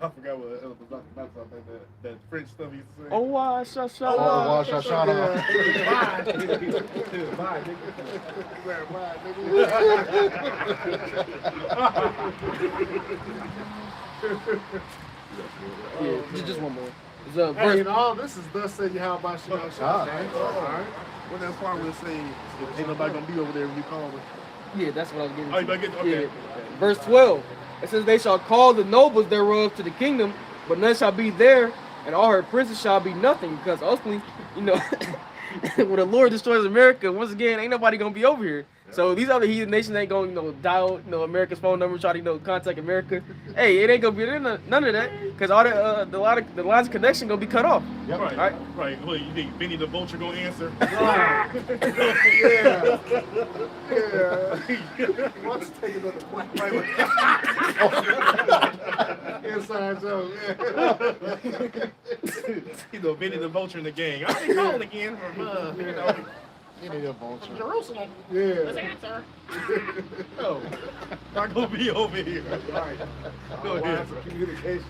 I forgot what it was about that French stuff he used to say. Oh, wow, shut Oh, wow, shut up. Bye, nigga. Bye, Yeah, just one more. It's, Hey, verse, and all this is thus said how about you know shot. Alright. What that part was saying, ain't nobody gonna be over there when you call them. yeah, that's what I was getting Oh, you to. better get, okay. Yeah. Verse 12. It says, they shall call the nobles thereof to the kingdom, but none shall be there, and all her princes shall be nothing, because ultimately, you know, when the Lord destroys America, once again, ain't nobody gonna be over here. So these other heathen nations ain't gonna, you know, dial, you know, America's phone number, try to, you know, contact America. Hey, it ain't gonna be none of that, because all the lines of connection gonna be cut off. Yep. Right, Right. right. What, you think Benny the Vulture gonna answer? Yeah. Let's take another question. Inside joke. You know, Benny the Vulture in the gang. I ain't calling again from, you know, You need a vulture. Jerusalem. Yeah. Let's answer. No, not gonna be over here. Right. Go ahead. Lines of communication.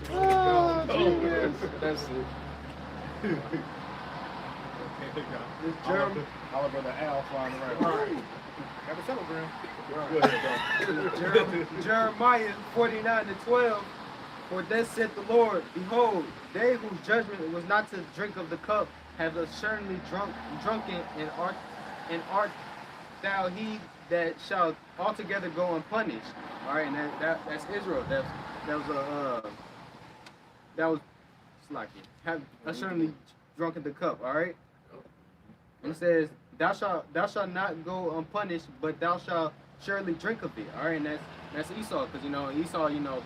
That's it. Oliver the Owl flying around. Right. Got a telegram. Right. Go ahead, bro. Jeremiah 49:12. For thus saith the Lord, behold, they whose judgment was not to drink of the cup have assuredly drunken, and art thou he that shall altogether go unpunished. All right, and that's Israel. That was Slacky. Have assuredly drunken the cup. All right. And it says, thou shalt not go unpunished, but thou shalt surely drink of it. All right, and that's Esau, because you know Esau, you know,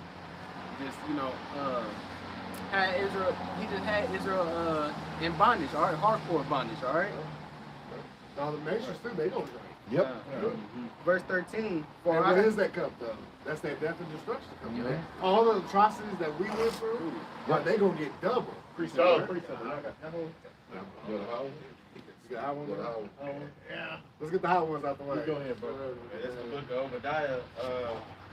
just had Israel. He just had Israel in bondage. All right, hardcore bondage. All right. All the nations too, they don't drink. Yep. Verse 13. For And what I, is that cup, though? That's that death and destruction cup. Mhm. Man. All the atrocities that we went through, they gonna get double. Precept. Dog. Precept. Y'all got that one? You got a house? You got hot ones? You got a house? Yeah. Let's get the hot ones out the way. Go ahead, bro. It's the book of Obadiah,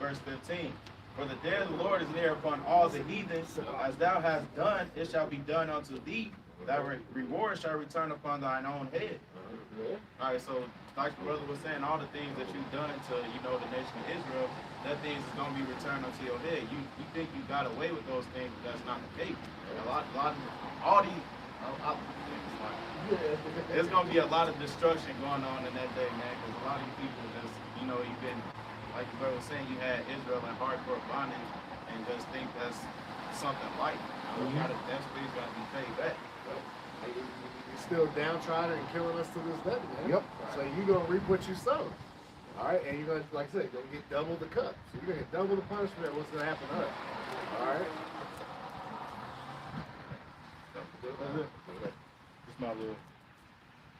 verse 15. For the day of the Lord is near upon all the heathens. As thou hast done, it shall be done unto thee. Thy reward shall return upon thine own head. All right, so like the brother was saying, all the things that you've done to, the nation of Israel, that things is going to be returned unto your head. You think you got away with those things, but that's not the case. All these, there's going to be a lot of destruction going on in that day, man, because a lot of you people just, you've been, like the brother was saying, you had Israel in hardcore bondage and just think that's something light. That space got to be paid back. You're still downtrodden and killing us to this day, man. Yep. So you're gonna reap what you sow. All right, and you're gonna, like I said, you're gonna get double the cup. So you're gonna get double the punishment of what's gonna happen to us. All right. Just my little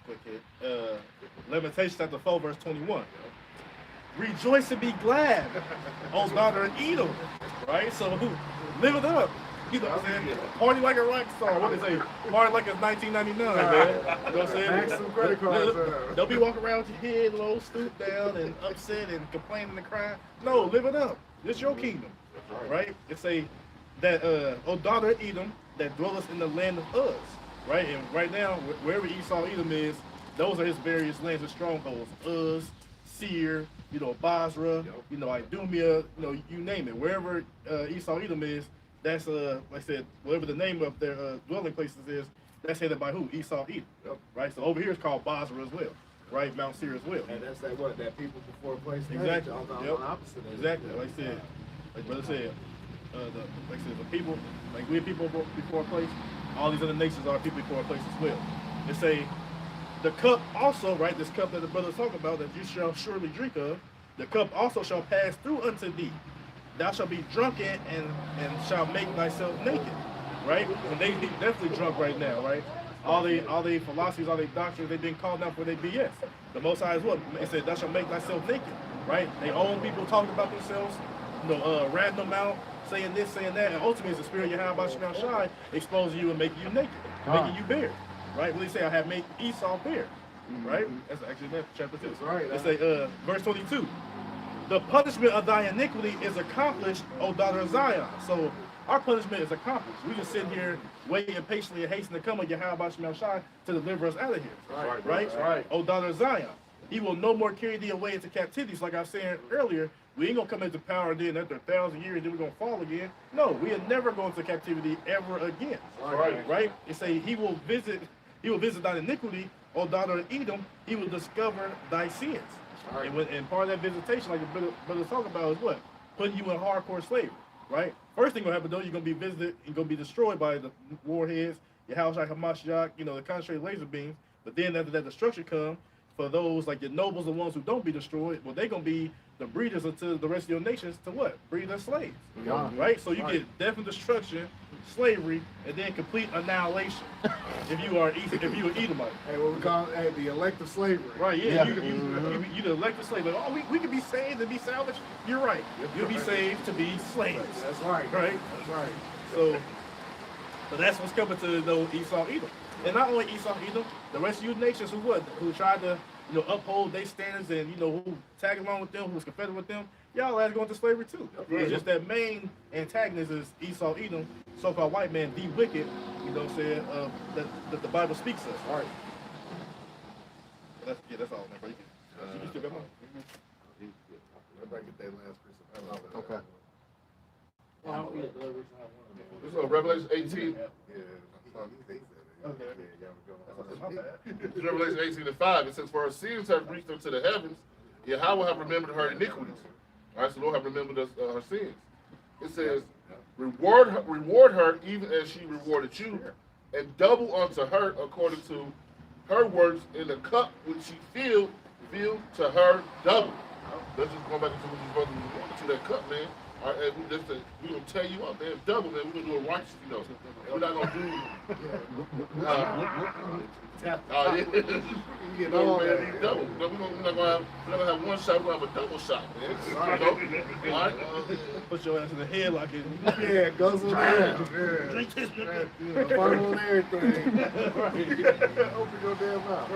quick hit. Lamentations chapter 4, verse 21. Rejoice and be glad, O daughter of Edom. Right? So live it up. You know what I'm saying? Party like a rock star. What they say? Party like it's 1999, man. You know what I'm saying? Max some credit cards. Don't be walking around with your head low, stooped down, and upset and complaining and crying. No, live it up. It's your kingdom. Right? It say that, O daughter of Edom, that dwelleth in the land of Uz. Right? And right now, wherever Esau Edom is, those are his various lands and strongholds. Uz, Seir, Basra, Idumea, you name it. Wherever Esau Edom is, that's like I said, whatever the name of their dwelling places is, that's headed by who? Esau Edom. Yep. Right? So over here it's called Basra as well. Right? Mount Seir as well. And that's that people before a place. Exactly. On the Yep. opposite end. Exactly. Like I said, like brother said, the people, like we're people before a place, all these other nations are people before a place as well. They say the cup also, right? This cup that the brother's talking about, that you shall surely drink of, the cup also shall pass through unto thee. Thou shalt be drunken and shall make thyself naked, right? And they definitely drunk right now, right? All they philosophies, all they doctrines, they've been called out for their BS. The Most High is what? It said, thou shalt make thyself naked, right? They own people talking about themselves, ratting them out, saying this, saying that, and ultimately it's the spirit of Yahweh Shem Shai exposing you and making you naked, making you bare, right? What they say, I have made Esau bare, right? That's actually that chapter 2. That's right. They say, verse 22. The punishment of thy iniquity is accomplished, O daughter of Zion. So our punishment is accomplished. We just sit here waiting patiently and hasten to come of Yahweh Shem Shai to deliver us out of here. Right? O daughter of Zion. He will no more carry thee away into captivity. So like I was saying earlier, we ain't gonna come into power and then after 1,000 years, then we're gonna fall again. No, we are never going to captivity ever again. Right? It say he will visit thine iniquity, O daughter of Edom, he will discover thy sins. Right. And part of that visitation, like the brother's talking about, is what? Putting you in hardcore slavery, right? First thing gonna happen though, you're gonna be visited, you're gonna be destroyed by the warheads, your house like Hamashiach, the concentrated laser beams. But then after that destruction comes, for those like your nobles, the ones who don't be destroyed, well, they're gonna be the breeders unto the rest of your nations to what? Breed their slaves. Yeah. Right? So you get death and destruction, slavery, and then complete annihilation if you are Edomite. Hey, what we call the elective slavery. Right, yeah. You the elective slave. Like, oh, we can be saved and be salvaged. You're right. You'll be saved to be slaves. That's right. Right? That's right. So that's what's coming to Esau Edom. And not only Esau Edom, the rest of you nations who tried to uphold their standards and who tag along with them, who was confederate with them, y'all are going to slavery too. It's just that main antagonist is Esau Edom, so-called white man, the wicked, what I'm saying, that the Bible speaks of. All right. That's all, man, bro. You still got one? Everybody get that last piece of Okay. This is Revelation 18. It's Revelation 18:5. It says, for her sins have reached unto the heavens, Yahweh have remembered her iniquities. All right, so the Lord have remembered her sins. It says, reward her even as she rewarded you, and double unto her according to her works in the cup which she filled to her double. Let's just go back into what these brothers wanted to that cup, man. All right, and we're gonna tear you up, man. Double, man. We're gonna do it righteous, you know. We're not gonna do. You know, man, these double. We're not gonna have one shot. We're gonna have a double shot, man. You know? All right. Put your ass in the headlock and Yeah, guzzle down. Drink this. Fun on everything. Open your damn mouth.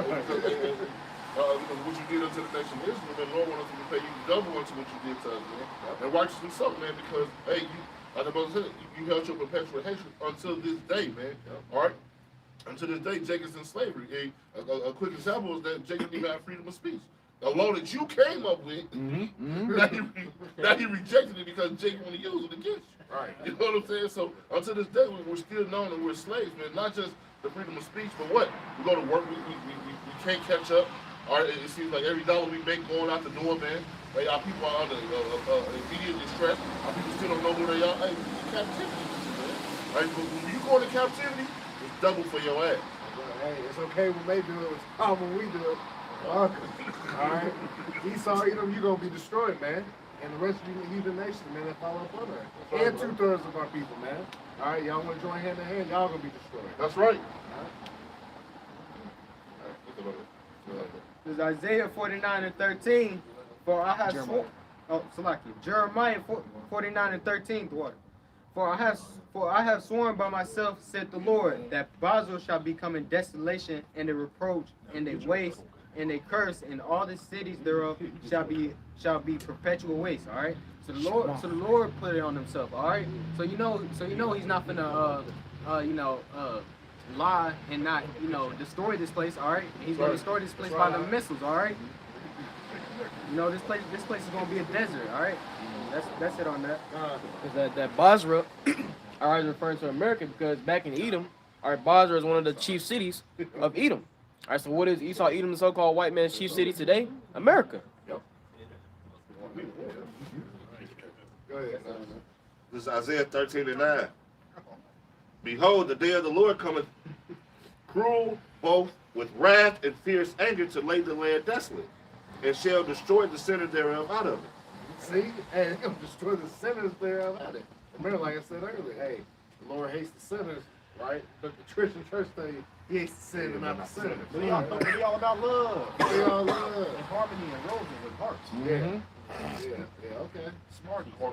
What you did unto the nation of Israel, the Lord wants us to pay you double unto what you did to us, man. And righteously so, man, because, hey, like the brother said, you held your perpetual hatred until this day, man. All right? Until this day, Jacob's in slavery. A quick example is that Jacob didn't have freedom of speech. The law that you came up with, now he rejected it because Jacob wanted to use it against you. Right. You know what I'm saying? So until this day, we're still known that we're slaves, man. Not just the freedom of speech, but what? We go to work, we can't catch up. All right, it seems like every dollar we make going out the door, man. Like our people are under immediate distress. Our people still don't know who they are. Hey, captivity, man. Right, but when you go into captivity, it's double for your ass. Hey, it's okay when they do it. It's hard when we do it. All right. Esau, you're gonna be destroyed, man. And the rest of the heathen nation, man, that follow up on her. And 2/3 of our people, man. All right, y'all want to join hand in hand? Y'all gonna be destroyed. That's right. This is Isaiah 49:13. For I have sworn. Oh, Salaki. Jeremiah 49:13. For I have sworn by myself, said the Lord, that Basel shall become a desolation and a reproach and a waste and a curse, and all the cities thereof shall be perpetual waste. All right. So the Lord put it on himself. All right. So you know he's not gonna lie and not destroy this place. All right. He's gonna destroy this place by the missiles. All right. You know this place is gonna be a desert. All right. That's it on that. Because that Basra, all right, is referring to America because back in Edom, all right, Basra is one of the chief cities of Edom. All right, so what is Esau, Edom, the so-called white man's chief city today? America. Go ahead. This is Isaiah 13:9. Behold, the day of the Lord cometh, cruel both with wrath and fierce anger, to lay the land desolate, and shall destroy the sinner thereof out of it. See, hey, they're gonna destroy the sinners there about it. Remember, like I said earlier, hey, the Lord hates the sinners, right? But the Christian church thing, he hates the sin and not the sinners. we all about love. We all love. And harmony and roses with hearts. Yeah. Yeah, okay. Smarty. Yeah.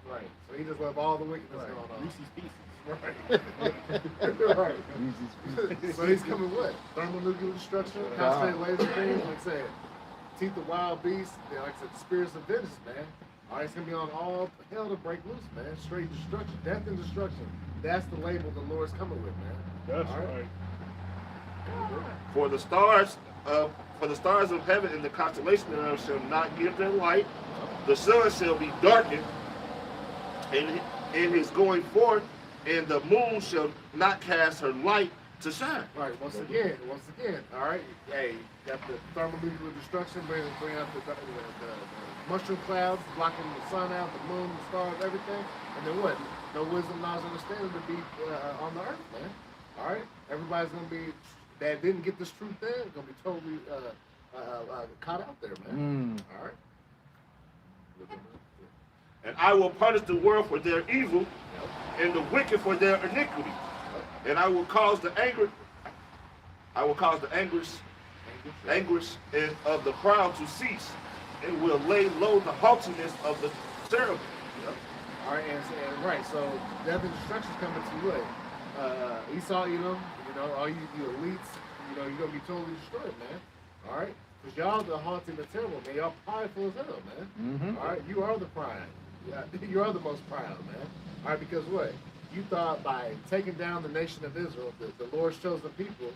Right. So he just left all the wickedness going on. Reese's Pieces. Right. Right. So he's coming what? Thermonuclear destruction, concentrated laser beams, like I said, teeth of wild beasts, like I said, spirits of vengeance, man. All right, it's gonna be on all hell to break loose, man. Straight destruction, death and destruction. That's the label the Lord's coming with, man. That's all right. For the stars of heaven and the constellation thereof shall not give their light. The sun shall be darkened in his going forth, and the moon shall not cast her light to shine. Right, once again, all right. Hey, got the thermonuclear destruction, bring out the mushroom clouds, blocking the sun out, the moon, the stars, everything. And then what? No wisdom, knowledge, understanding to be on the earth, man. All right? Everybody's going to be, that didn't get this truth there, going to be totally caught out there, man. All right? And I will punish the world for their evil, and the wicked for their iniquity. And I will cause the anguish of the proud to cease, and will lay low the haughtiness of the terrible. All right, and right, so death and destruction's coming to you. Esau, all you elites, you're gonna be totally destroyed, man. All right, because y'all the haughty and the terrible, man. Y'all prideful as hell, man. All right, you are the pride. Yeah, you are the most proud, man. All right, because what? You thought by taking down the nation of Israel, the Lord's chosen people,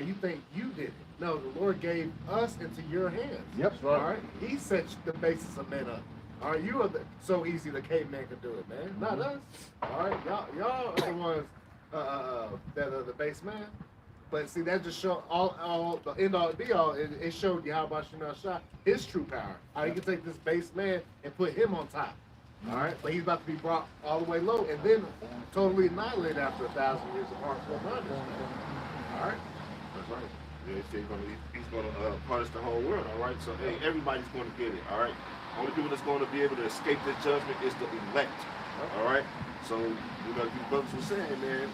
you think you did it. No, the Lord gave us into your hands. Yep. All right, He set the basis of men up. All right, you are so easy the caveman could do it, man. Not us. All right, y'all are the ones that are the base man. But see, that just showed all the end all be all. It showed you how about Shah his true power. How he can take this base man and put him on top. All right, but he's about to be brought all the way low and then totally annihilated after 1,000 years of harmful bondage, man. All right. That's right. Yeah, he's gonna punish the whole world. All right. So hey, everybody's gonna get it. All right. Only people that's going to be able to escape this judgment is the elect. All right. So these brothers were saying, man,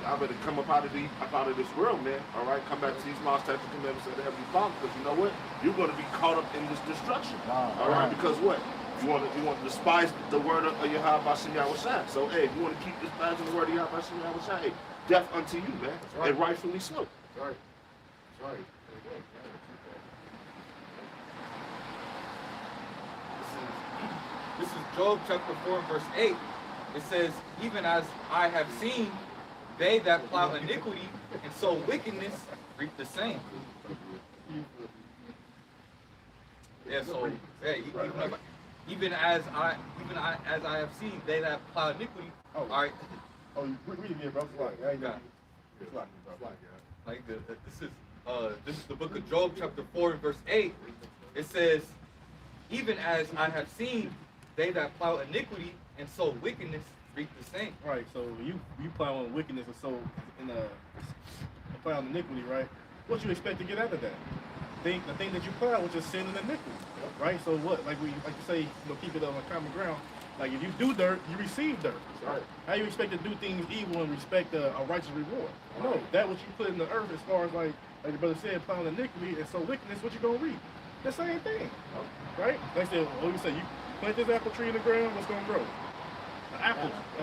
I better come up out of this world, man. All right, come back to these laws, statutes, commandments of the Heavenly Father, because you know what? You're going to be caught up in this destruction. All right, because what? You want to despise the word of Yahweh Bashim Yahushua. So hey, you want to keep despising the word of Yahweh Bashim Yahushua. Hey, death unto you, man, and rightfully so. That's right. That's right. This is Job chapter 4 verse 8. It says, even as I have seen, they that plow iniquity and sow wickedness reap the same. Yeah, so even as I have seen, they that plow iniquity. Oh. All right. Oh, you read it again, bro. Like this is the book of Job chapter 4 verse 8. It says, even as I have seen, they that plow iniquity and sow wickedness reap the same. Right. So you plow on wickedness and sow plow on iniquity, right? What you expect to get out of that? The thing that you plow, which is sin and iniquity, right? So what? Like you say, keep it on a common ground. Like if you do dirt, you receive dirt. Right. How you expect to do things evil and respect a righteous reward? No, that what you put in the earth, as far as like the brother said, plowing iniquity and sow wickedness, what you gonna reap? The same thing, right? Like I said, what you say, you plant this apple tree in the ground, what's gonna grow? An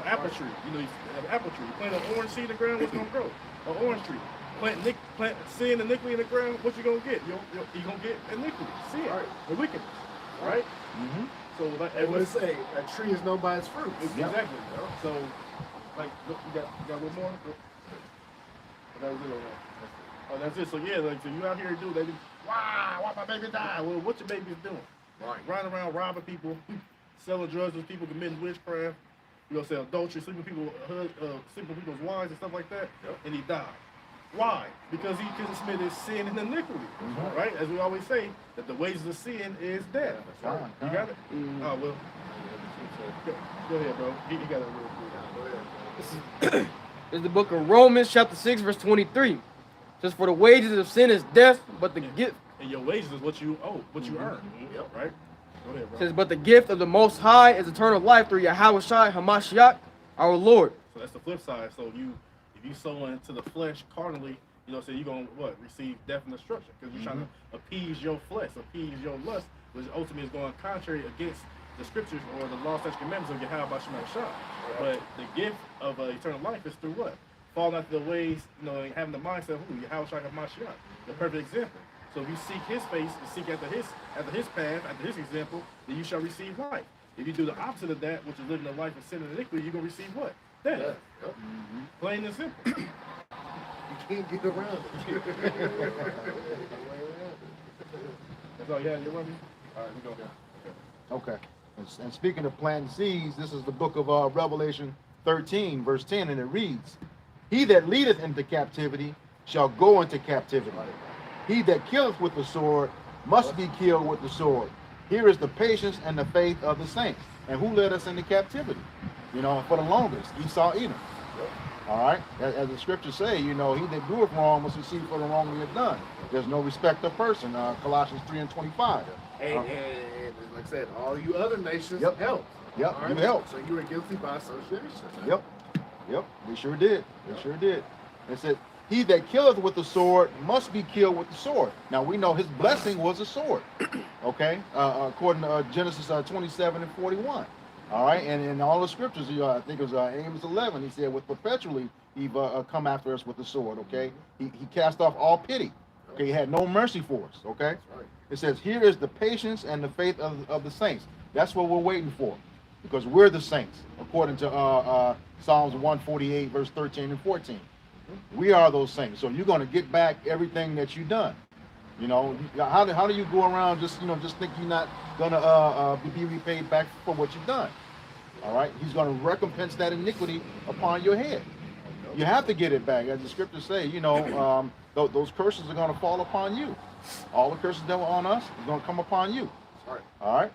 apple tree. You have an apple tree. You plant an orange seed in the ground, what's gonna grow? An orange tree. Plant sin and iniquity in the ground, what you gonna get? You're gonna get iniquity, sin, the wickedness, right? Mm-hmm. So like, and what it say, a tree is known by its fruit. Exactly. So, like, you got one more? That was it. Oh, that's it. So yeah, like, so you out here do, they be, why my baby died? Well, what your baby's doing? Right. Riding around robbing people, selling drugs with people, committing witchcraft. You know, say adultery, sleeping with people's wives and stuff like that, and he died. Why? Because he committed sin and iniquity, right? As we always say, that the wages of sin is death. Right. You got it? Oh, well. Go ahead, bro. You got it real quick. This is the book of Romans, chapter 6, verse 23. It says, for the wages of sin is death, but the gift. And your wages is what you owe, what you earn. Yep. Right? Go ahead, bro. It says, but the gift of the Most High is eternal life through Yahushua HaMashiach, our Lord. So that's the flip side. So if you sow into the flesh carnally, so you're going to receive death and destruction, because you're trying to appease your flesh, appease your lust, which ultimately is going contrary against the scriptures or the law, statutes, commandments of Yahweh Bashim Yahushua. But the gift of eternal life is through what? Falling after the ways, and having the mindset of Yahweh HaMashiach, the perfect example. So if you seek his face and seek after his path, after his example, then you shall receive life. If you do the opposite of that, which is living a life of sin and iniquity, you're going to receive what? Death. Yep. Plain and simple. You can't get around it. That's all you had, you want me? All right, we go. Okay. And speaking of planting seeds, this is the book of Revelation 13, verse 10, and it reads, he that leadeth into captivity shall go into captivity. He that killeth with the sword must be killed with the sword. Here is the patience and the faith of the saints. And who led us into captivity? For the longest, Esau, Edom. All right, as the scriptures say, he that doeth wrong must receive for the wrong he hath done. There's no respect of person. Colossians 3 and 25. And like I said, all you other nations helped. Yep, right? you helped. So you were guilty by association. Yep, we sure did. We sure did. It said, he that killeth with the sword must be killed with the sword. Now we know his blessing was a sword. Okay, according to Genesis 27 and 41. All right, and in all the scriptures, I think it was Amos 11, he said, with perpetually he come after us with the sword, okay? He cast off all pity. Okay, he had no mercy for us, okay? Right. It says, here is the patience and the faith of the saints. That's what we're waiting for, because we're the saints, according to Psalms 148, verse 13 and 14. We are those saints. So you're going to get back everything that you've done. How do you go around just think you're not going to be repaid back for what you've done? All right, he's going to recompense that iniquity upon your head. You have to get it back, as the scriptures say. Those curses are going to fall upon you. All the curses that were on us are going to come upon you. All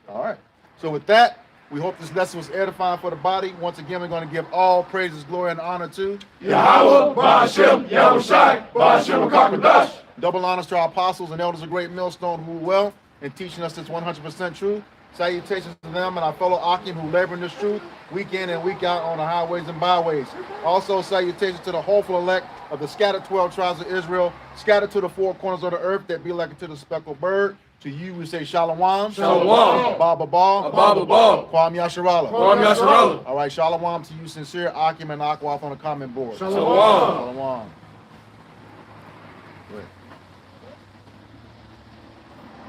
right. So with that, we hope this lesson was edifying for the body. Once again, we're going to give all praises, glory, and honor to Yahweh, Ba'ashem, Yahushai, Ba'ashem, Kakadash. Double honors to our apostles and elders of Great Millstone who rule well, and teaching us this 100% truth. Salutations to them and our fellow Akim who labor in this truth week in and week out on the highways and byways. Also, salutations to the hopeful elect of the scattered 12 tribes of Israel, scattered to the four corners of the earth that be like unto the speckled bird. To you, we say Shalom. Shalom. Abba Baba. Abba Baba. Kwam Yasharala. Kwam Yasharala. All right, Shalom to you, sincere Akim and Akwath on the comment board. Shalom. Shalom. Good.